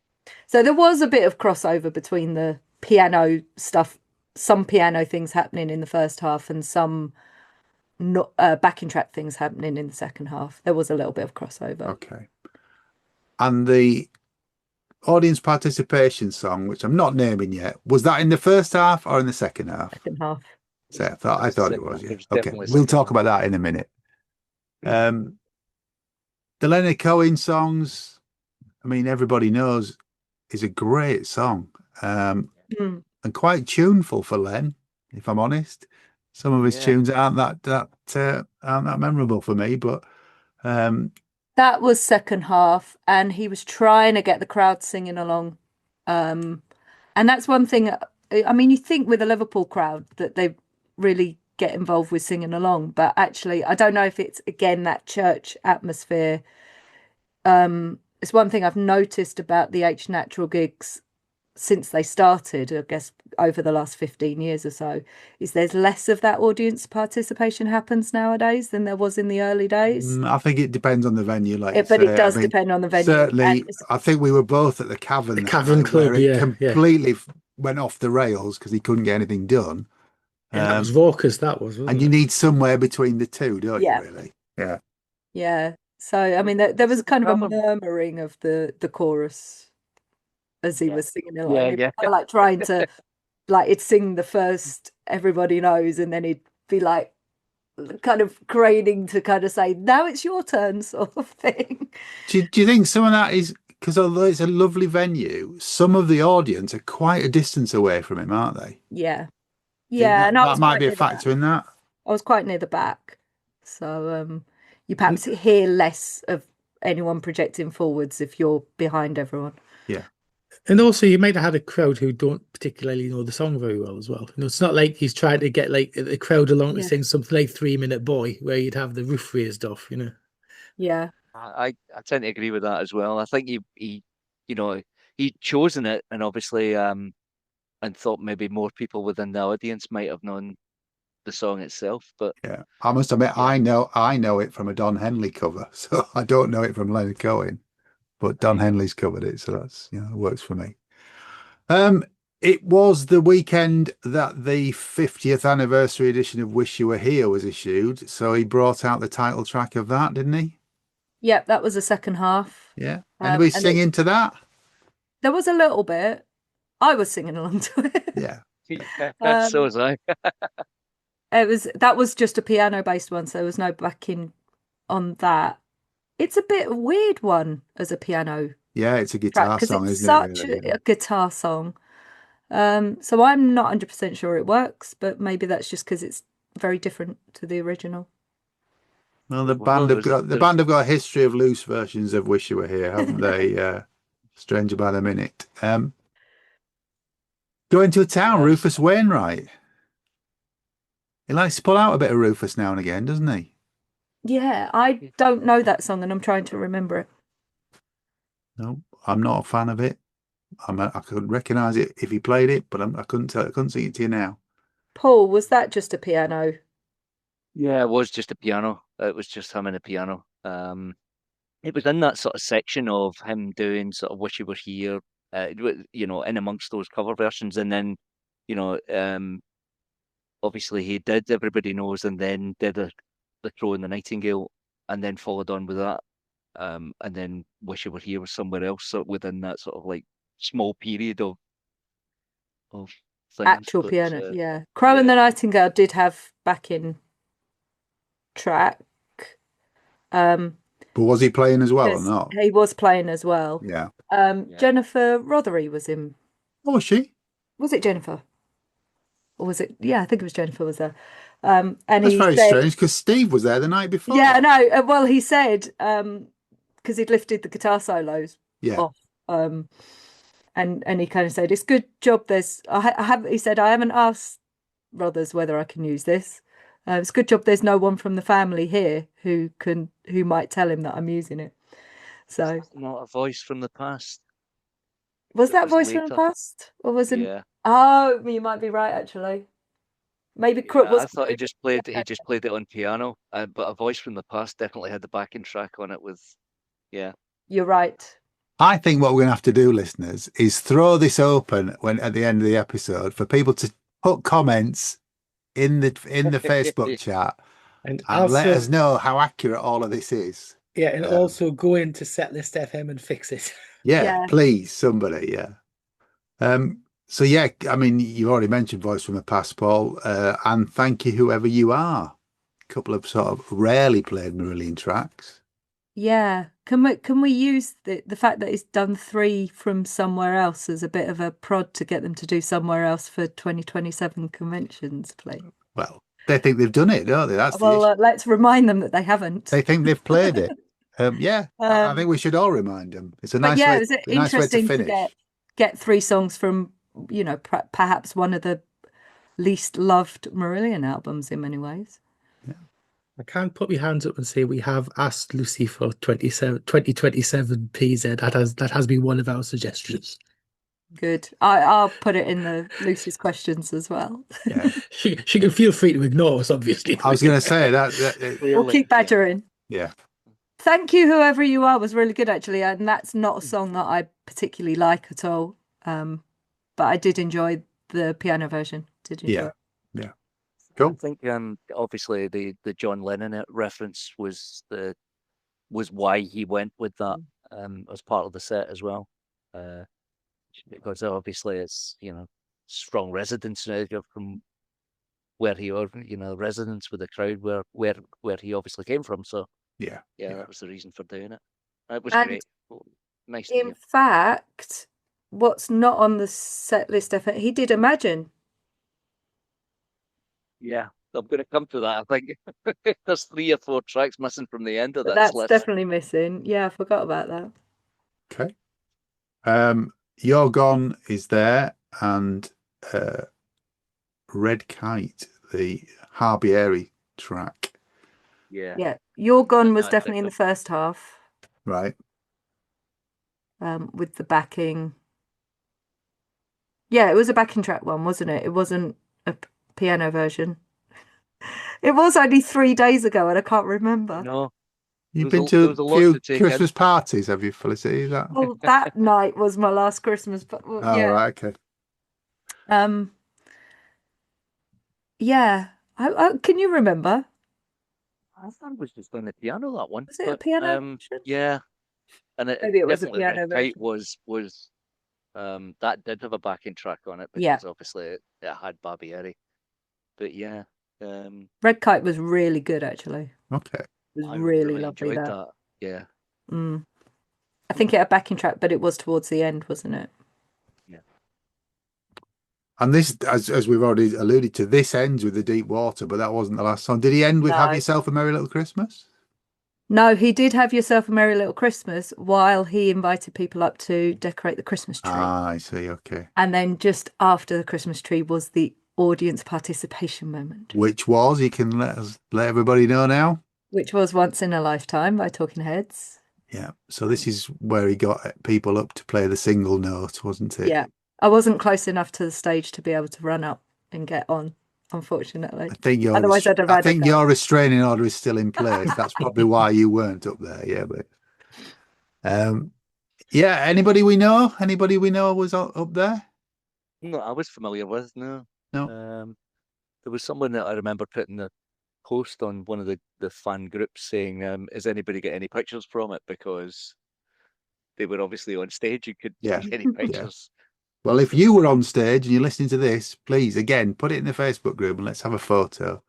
So there was a bit of crossover between the piano stuff, some piano things happening in the first half and some backing track things happening in the second half. There was a little bit of crossover. Okay. And the audience participation song, which I'm not naming yet, was that in the first half or in the second half? Second half. So I thought it was, yeah. It was Okay, definitely we'll second talk half. about that in a minute. The Leonard Cohen songs, I mean, everybody knows, is a great song, and quite tuneful for Len, if I'm honest. Some of his tunes aren't that memorable for me, but that was second half, and he was trying to get the crowd singing along, and that's one thing. I mean, you think with a Liverpool crowd that they really get involved with singing along, but actually, I don't know if it's again that church atmosphere. It's one thing I've noticed about the H Natural gigs since they started, I guess over the last 15 years or so, is there's less of that audience participation happens nowadays than there was in the early days. I think it depends on the venue, but it does depend on the venue. Certainly, I think we were both at the Cavern. The Cavern Club, where it completely went off the rails because he couldn't get anything done. And that was raucous, wasn't it? You need somewhere between the two, don't you, really? Yeah. Yeah. So, I mean, there was kind of a murmuring of the chorus as he was singing along. Kind of like trying to, like, it'd sing the first Everybody Knows, and then he'd be like, kind of craning to kind of say, now it's your turn, sort of thing. Do you think some of that is because although it's a lovely venue, some of the audience are quite a distance away from him, aren't they? Yeah. Yeah. That might be a factor in that. I was quite near the back. So you perhaps hear less of anyone projecting forwards if you're behind everyone. Yeah. And also, you might have had a crowd who don't particularly know the song very well as well. You know, it's not like he's trying to get like the crowd along to sing something like 3 Minute Boy, where you'd have the roof raised off, you know. Yeah. I tend to agree with that as well. I think he'd chosen it, and obviously and thought maybe more people within the audience might have known the song itself, but yeah, I must admit, I know it from a Don Henley cover, so I don't know it from Leonard Cohen, but Don Henley's covered it, so that's, you know, it works for me. It was the weekend that the 50th anniversary edition of Wish You Were Here was issued, so he brought out the title track of that, didn't he? Yep, that was the second half. Yeah. Anybody singing to that? There was a little bit. I was singing along to it. Yeah. So was I. That was just a piano based one, so there was no backing on that. It's a bit weird one as a piano. Yeah, it's a guitar song, it's isn't it? Such a guitar song. So I'm not 100% sure it works, but maybe that's just because it's very different to the original. Well, the band have got a history of loose versions of Wish You Were Here, haven't they? Stranger by the Minute. Going to a town, Rufus Wainwright. He likes to pull out a bit of Rufus now and again, doesn't he? Yeah, I don't know that song, and I'm trying to remember it. No, I'm not a fan of it. I could recognise it if he played it, but I couldn't tell. I couldn't sing it to you now. Paul, was that just a piano? Yeah, it was just a piano. It was just him and a piano. It was in that sort of section of him doing sort of Wish You Were Here, you know, in amongst those cover versions, and then, you know, obviously he did Everybody Knows, and then did the Crow and the Nightingale, and then followed on with that, and then Wish You Were Here was somewhere else, so within that sort of like small period of things. Actual piano, yeah. Crow and the Nightingale did have backing track. But was he playing as well or not? He was playing as well. Yeah. Jennifer Rothery was in. Oh, was she? Was it Jennifer? Or was it? Yeah, I think it was Jennifer was there. And that's very strange because Steve was there the night before. Yeah, no. Well, he said because he'd lifted the guitar solos off. And he kind of said, "It's good job." He said, "I haven't asked brothers whether I can use this. It's a good job there's no one from the family here who might tell him that I'm using it. So Not a voice from the past. was It that was voice from the later. past, or was it? Yeah. Oh, you might be right actually. Maybe Crook Yeah, was. I thought he just played it on piano, but a voice from the past definitely had the backing track on it with, yeah. You're right. I think what we're going to have to do, listeners, is throw this open when at the end of the episode for people to put comments in the Facebook chat And and let also, us know how accurate all of this is. yeah, and also go into Setlist FM and fix it. Yeah, please, somebody, yeah. So yeah, I mean, you already mentioned Voice from the Past, Paul, and thank you, whoever you are. A couple of sort of rarely played Marillion tracks. Yeah. Can we use the fact that it's done 3 from somewhere else as a bit of a prod to get them to do somewhere else for 2027 conventions, please? Well, they think they've done it, don't they? That's the Well, issue. let's remind them that they haven't. They think they've played it. Yeah, I think we should all remind them. It's a But nice yeah, way, it was a nice way to interesting to finish. get 3 songs from, you know, perhaps one of the least loved Marillion albums in many ways. I can't put my hands up and say we have asked Lucy for 2027 PZ. That has been one of our suggestions. Good. I'll put it in the Lucy's questions as well. Yeah. She can feel free to ignore us, obviously. I was going to say that We'll keep badgering. yeah. Thank you, whoever you are, was really good actually, and that's not a song that I particularly like at all. But I did enjoy the piano version. Did you? Yeah. Cool. I think obviously the John Lennon reference was why he went with that as part of the set as well, because obviously it's, you know, strong resonance from where he, you know, resonance with the crowd where he obviously came from. So Yeah. that was the reason for doing it. It was And great. Nice to hear. in fact, what's not on the set list, he did Imagine. Yeah, I'm going to come to that. I think there's 3 or 4 tracks missing from the end of that That's list. definitely missing. Yeah, I forgot about that. Okay. You're Gone is there, and Red Kite, the Harbieri track. Yeah. Yeah, Your Gone was I definitely in the first half, Right. with the backing. Yeah, it was a backing track one, wasn't it? It wasn't a piano version. It was only 3 days ago, and I can't remember. No. You've There been was to a a lot few to take Christmas in. parties, have you, Felicity? Is that? Well, that night was my last Christmas, but Oh, yeah. right, okay. Yeah. I can you remember? I thought it was just on the piano, that one. Was it a piano version? Yeah. And Maybe it was a definitely piano Red Kite version. was that did have a backing track on it, Yeah. because obviously it had Barbieri. But yeah, Red Kite was really good, actually. Okay. It was I really really lovely. enjoyed That. that. Yeah. I think it had a backing track, but it was towards the end, wasn't it? Yeah. And this, as we've already alluded to, this ends with the Deep Water, but that wasn't the last song. Did he end with Have No. Yourself a Merry Little Christmas? No, he did Have Yourself a Merry Little Christmas while he invited people up to decorate the Christmas tree. Ah, I see. Okay. And then just after the Christmas tree was the audience participation moment, Which was, you can let everybody know now. which was Once in a Lifetime by Talking Heads. Yeah. So this is where he got people up to play the single note, wasn't it? Yeah. I wasn't close enough to the stage to be able to run up and get on, unfortunately. I think your Otherwise, I'd have I had a think go. your restraining order is still in place. That's probably why you weren't up there. Yeah, but yeah. Anybody we know was up there? No, I was familiar with. No. There was someone that I remember putting a post on one of the fan groups saying, "Has anybody got any pictures from it?" Because they were obviously on stage. You could Yeah. see any pictures. Well, if you were on stage and you're listening to this, please again put it in the Facebook group and let's have a photo.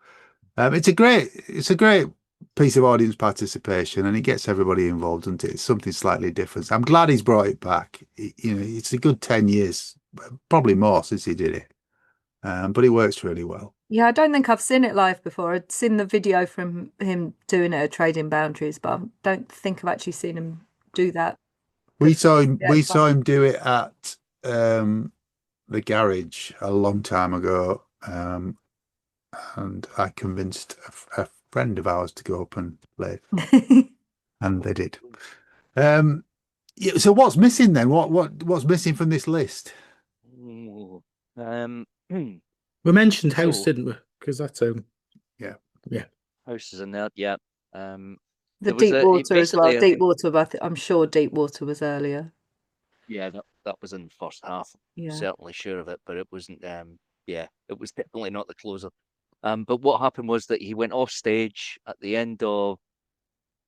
It's a great piece of audience participation, and it gets everybody involved, isn't it? It's something slightly different. I'm glad he's brought it back. You know, it's a good 10 years, probably more since he did it, but it works really well. Yeah, I don't think I've seen it live before. I'd seen the video from him doing it at Trading Boundaries, but I don't think I've actually seen him do that. We saw him. Yeah, We it's saw him do it at the garage a long time ago, and I convinced a friend of ours to go up and play, and they did. Yeah, so what's missing then? What's missing from this list? Ooh, We mentioned House, So- didn't we? Because that's House is in there, yeah. The There was deep water as well. basically, I Deep think- water, but I'm sure deep water was earlier. Yeah, that was in the first half. Yeah. Certainly sure of it, but it wasn't. Yeah, it was definitely not the closer. But what happened was that he went off stage at the end of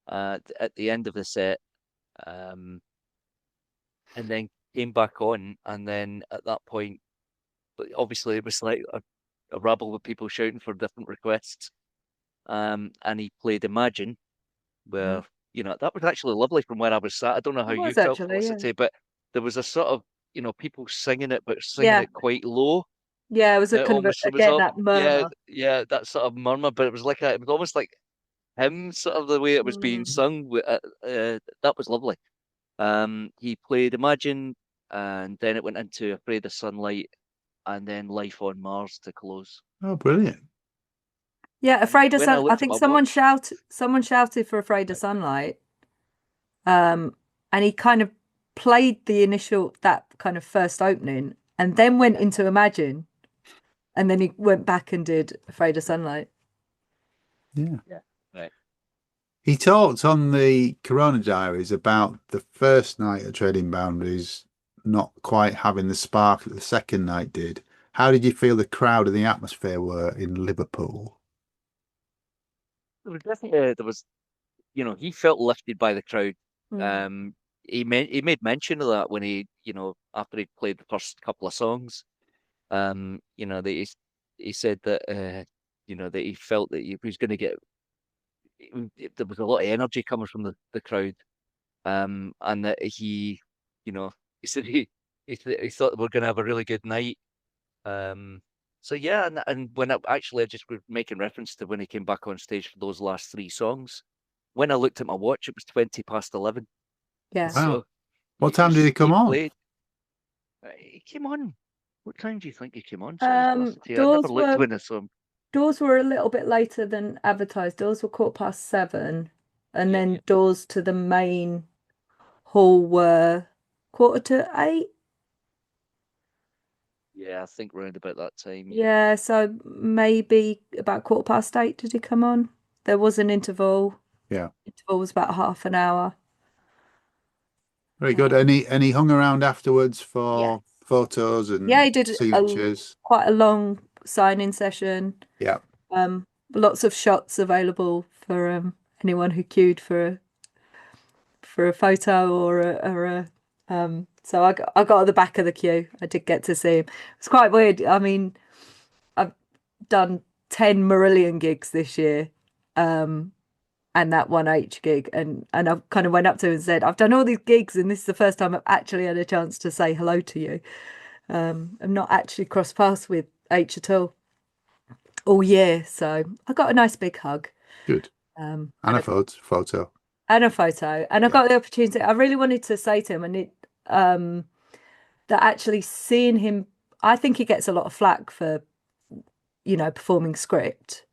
the set, and then came back on, and then at that point, but obviously it was like a rabble with people shouting for different requests. And he played Imagine, where that was actually lovely from where I was sat. I don't know how It you was felt, actually, yeah. Felicity, but there was a sort of people singing it, but singing Yeah. it quite low. Yeah, it was a It kind of almost- it was again al- that murmur. yeah, that sort of murmur, but it was almost like him, sort of the way it was being sung. That was lovely. He played Imagine, and then it went into Afraid of Sunlight, and then Life on Mars to close. Oh, brilliant! Yeah, Afraid of when I Sun. looked I at think my someone watch- shouted for Afraid of Sunlight. And he kind of played that kind of first opening, and then went into Imagine, and then he went back and did Afraid of Sunlight. Yeah. Right. He talked on the Corona Diaries about the first night at Trading Boundaries not quite having the spark that the second night did. How did you feel the crowd and the atmosphere were in Liverpool? There was definitely he felt lifted by the crowd. He made mention of that when he after he played the first couple of songs. That he said that that he felt that he was going to get. There was a lot of energy coming from the crowd, and that he said he thought we were going to have a really good night. So yeah, and when I just was making reference to when he came back on stage for those last three songs. When I looked at my watch, it was 11:20. Yeah. Wow. So What time did he come on? He came on. What time do you think he came on? Doors I never looked were- when I saw him. Doors were a little bit later than advertised. Doors were 7:15, and Yeah, then yeah. doors to the main hall were 7:45. Yeah, I think round about that time. Yeah, so maybe about 8:15 did he come on? There was an interval. Yeah. Interval was about half an hour. Very good. And he hung around afterwards for photos and Yeah, he did signatures. quite a long signing session. Yeah. Lots of shots available for anyone who queued for a photo or a so I got at the back of the queue. I did get to see him. It's quite weird. I mean, I've done 10 Marillion gigs this year, and that 1H gig, and I kind of went up to him and said, I've done all these gigs, and this is the first time I've actually had a chance to say hello to you. I'm not actually crossed paths with H at all year, so I got a nice big hug. Good. And a photo. And a photo, and I got the opportunity. I really wanted to say to him, and that actually seeing him, I think he gets a lot of flack for, performing script.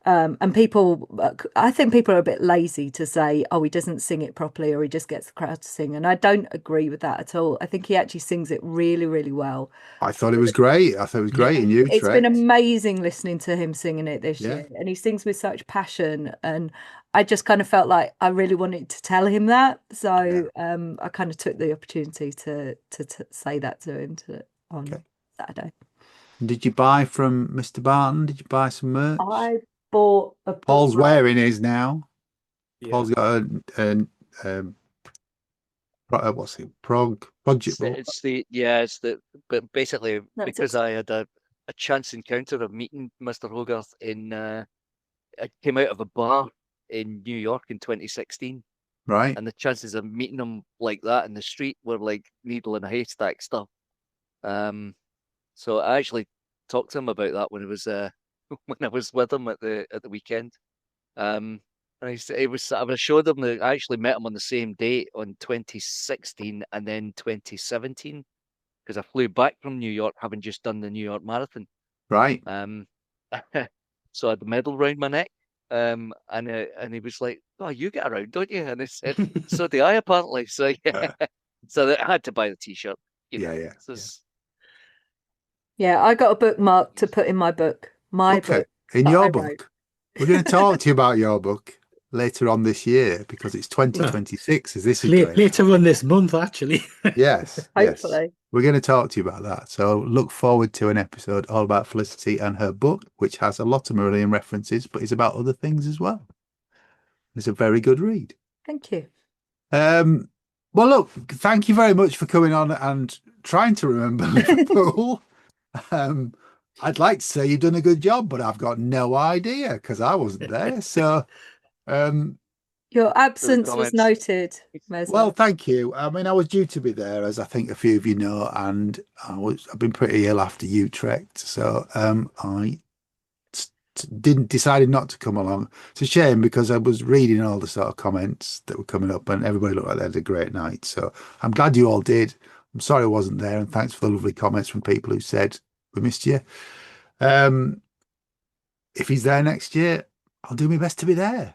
And I think people are a bit lazy to say, oh, he doesn't sing it properly, or he just gets the crowd to sing. And I don't agree with that at all. I think he actually sings it really, really well. I thought it was great. I thought it was great in Utrecht. It's been amazing listening to him singing it this year, and he sings with such passion. And I just kind of felt like I really wanted to tell him that, so I kind of took the opportunity to say that to him on Saturday. Did you buy from Mr. Barton? Did you buy some merch? I bought a. Paul's wearing his now. Yeah. Paul's got what's it? But basically That's because I had a chance encounter of meeting Mr. Hogarth I came out of a bar in New York in 2016, right? and the chances of meeting him like that in the street were like needle in a haystack stuff. So I actually talked to him about that when it was when I was with him at the weekend. And I showed him that I actually met him on the same date on 2016 and then 2017, because I flew back from New York having just done the New York Marathon. Right. So I had the medal round my neck. And he was like, "Oh, you get around, don't you?" And I said, "So do I, apparently." So yeah, so I had to buy the T-shirt. Yeah. Yeah, I got a bookmark to put in my book. My Okay. book. In that your I book. wrote. We're going to talk to you about your book later on this year because it's 2026 as this is going. Later on this month, actually. Yes. Hopefully. We're going to talk to you about that. So look forward to an episode all about Felicity and her book, which has a lot of Marillion references, but is about other things as well. It's a very good read. Thank you. Well, look, thank you very much for coming on and trying to remember Liverpool. I'd like to say you've done a good job, but I've got no idea because I wasn't there. So, your absence was comments. noted, Mezza. well, thank you. I mean, I was due to be there, as I think a few of you know, and I've been pretty ill after Utrecht, so I decided not to come along. It's a shame because I was reading all the sort of comments that were coming up, and everybody looked like they had a great night. So I'm glad you all did. I'm sorry I wasn't there, and thanks for the lovely comments from people who said we missed you. If he's there next year, I'll do my best to be there.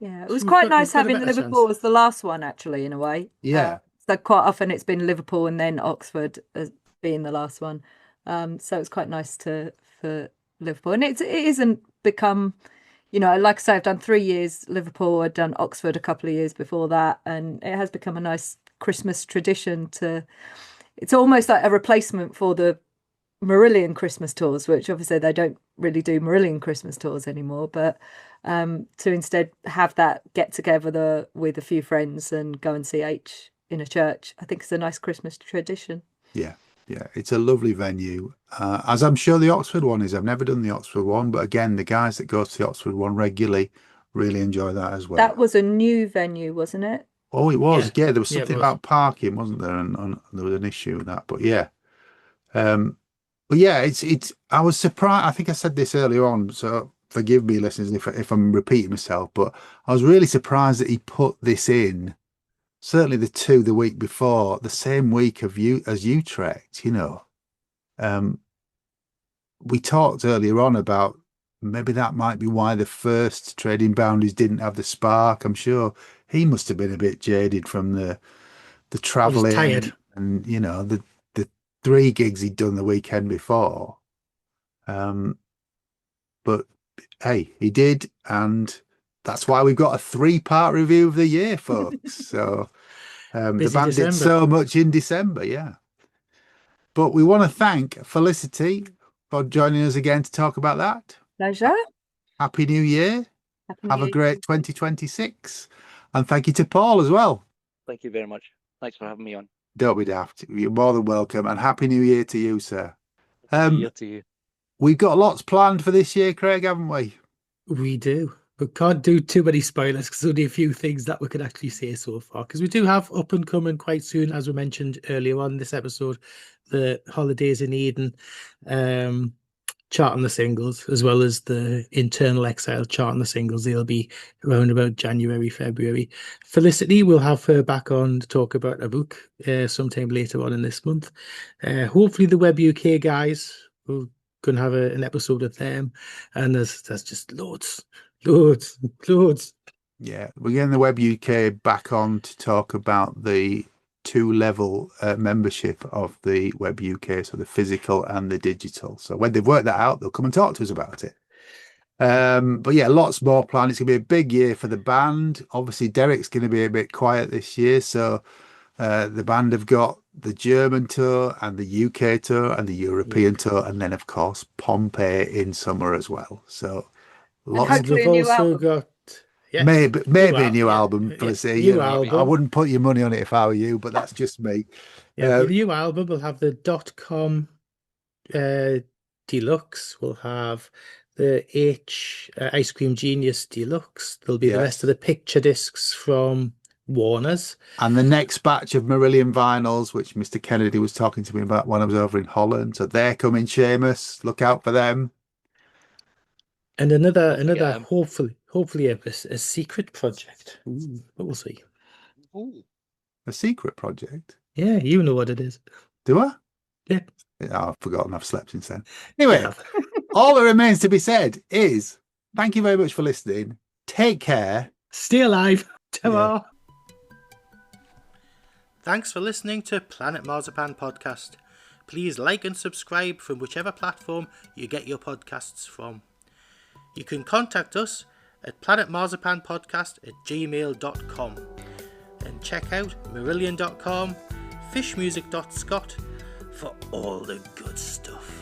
Yeah, it was We've quite got- nice we've got a having better Liverpool chance. as the last one, actually, in a way. Yeah. So quite often it's been Liverpool and then Oxford as being the last one. So it's quite nice for Liverpool, and it isn't become, like I say, I've done 3 years Liverpool. I'd done Oxford a couple of years before that, and it has become a nice Christmas tradition it's almost like a replacement for the Marillion Christmas tours, which obviously they don't really do Marillion Christmas tours anymore, but to instead have that get together with a few friends and go and see H in a church, I think it's a nice Christmas tradition. Yeah, it's a lovely venue, as I'm sure the Oxford one is. I've never done the Oxford one, but again, the guys that go to the Oxford one regularly really enjoy that as well. That was a new venue, wasn't it? Oh, it was. Yeah, there was Yeah, it something was. about parking, wasn't there? And there was an issue with that. But yeah, but yeah, it's. I was surprised. I think I said this earlier on, so forgive me, listeners, if I'm repeating myself. But I was really surprised that he put this in. Certainly, the week before, the same week as Utrecht. We talked earlier on about maybe that might be why the first Trading Boundaries didn't have the spark. I'm sure he must have been a bit jaded from the traveling, tired. and the 3 gigs he'd done the weekend before. But hey, he did, and that's why we've got a 3-part review of the year, folks. So the Busy band did December. so much in December, yeah. But we want to thank Felicity for joining us again to talk about that. Pleasure. Happy New Year. Happy Have New a Year. great 2026. And thank you to Paul as well. Thank you very much. Thanks for having me on. Don't be daft. You're more than welcome. And Happy New Year to you, sir. Happy New Year to you. We've got lots planned for this year, Craig, haven't we? We do. We can't do too many spoilers because only a few things that we could actually say so far. Because we do have up and coming quite soon, as we mentioned earlier on this episode, the Holidays in Eden chart on the singles, as well as the Internal Exile chart on the singles. They'll be around about January, February. Felicity, we'll have her back on to talk about a book sometime later on in this month. Hopefully the Web UK guys will going to have an episode of them, and there's just loads. Yeah, we're getting the Web UK back on to talk about the 2-level membership of the Web UK, so the physical and the digital. So when they've worked that out, they'll come and talk to us about it. But yeah, lots more planned. It's going to be a big year for the band. Obviously, Derek's going to be a bit quiet this year, so the band have got the German tour and the UK tour and the European tour, and then of course Pompeii in summer as well. So lots. hopefully We've a new also album. got Maybe a new album. Felicity. New album. I wouldn't put your money on it if I were you, but that's just me. Yeah, the new album will have the .com deluxe. We'll have the H Ice Cream Genius deluxe. There'll be the rest of the picture discs from Warner's. And the next batch of Marillion vinyls, which Mr. Kennedy was talking to me about when I was over in Holland. So they're coming, Seamus. Look out for them. And another hopefully a secret project. Ooh, but we'll see. Ooh. A secret project? Yeah, you know what it is. Do I? Yeah. I've forgotten. I've slept since then. Anyway, All that remains to be said is thank you very much for listening. Take care. Stay alive. Ta-ra. Thanks for listening to Planet Marzipan Podcast. Please like and subscribe from whichever platform you get your podcasts from. You can contact us at planetmarzipanpodcast@gmail.com and check out marillion.com, fishmusic.scot for all the good stuff.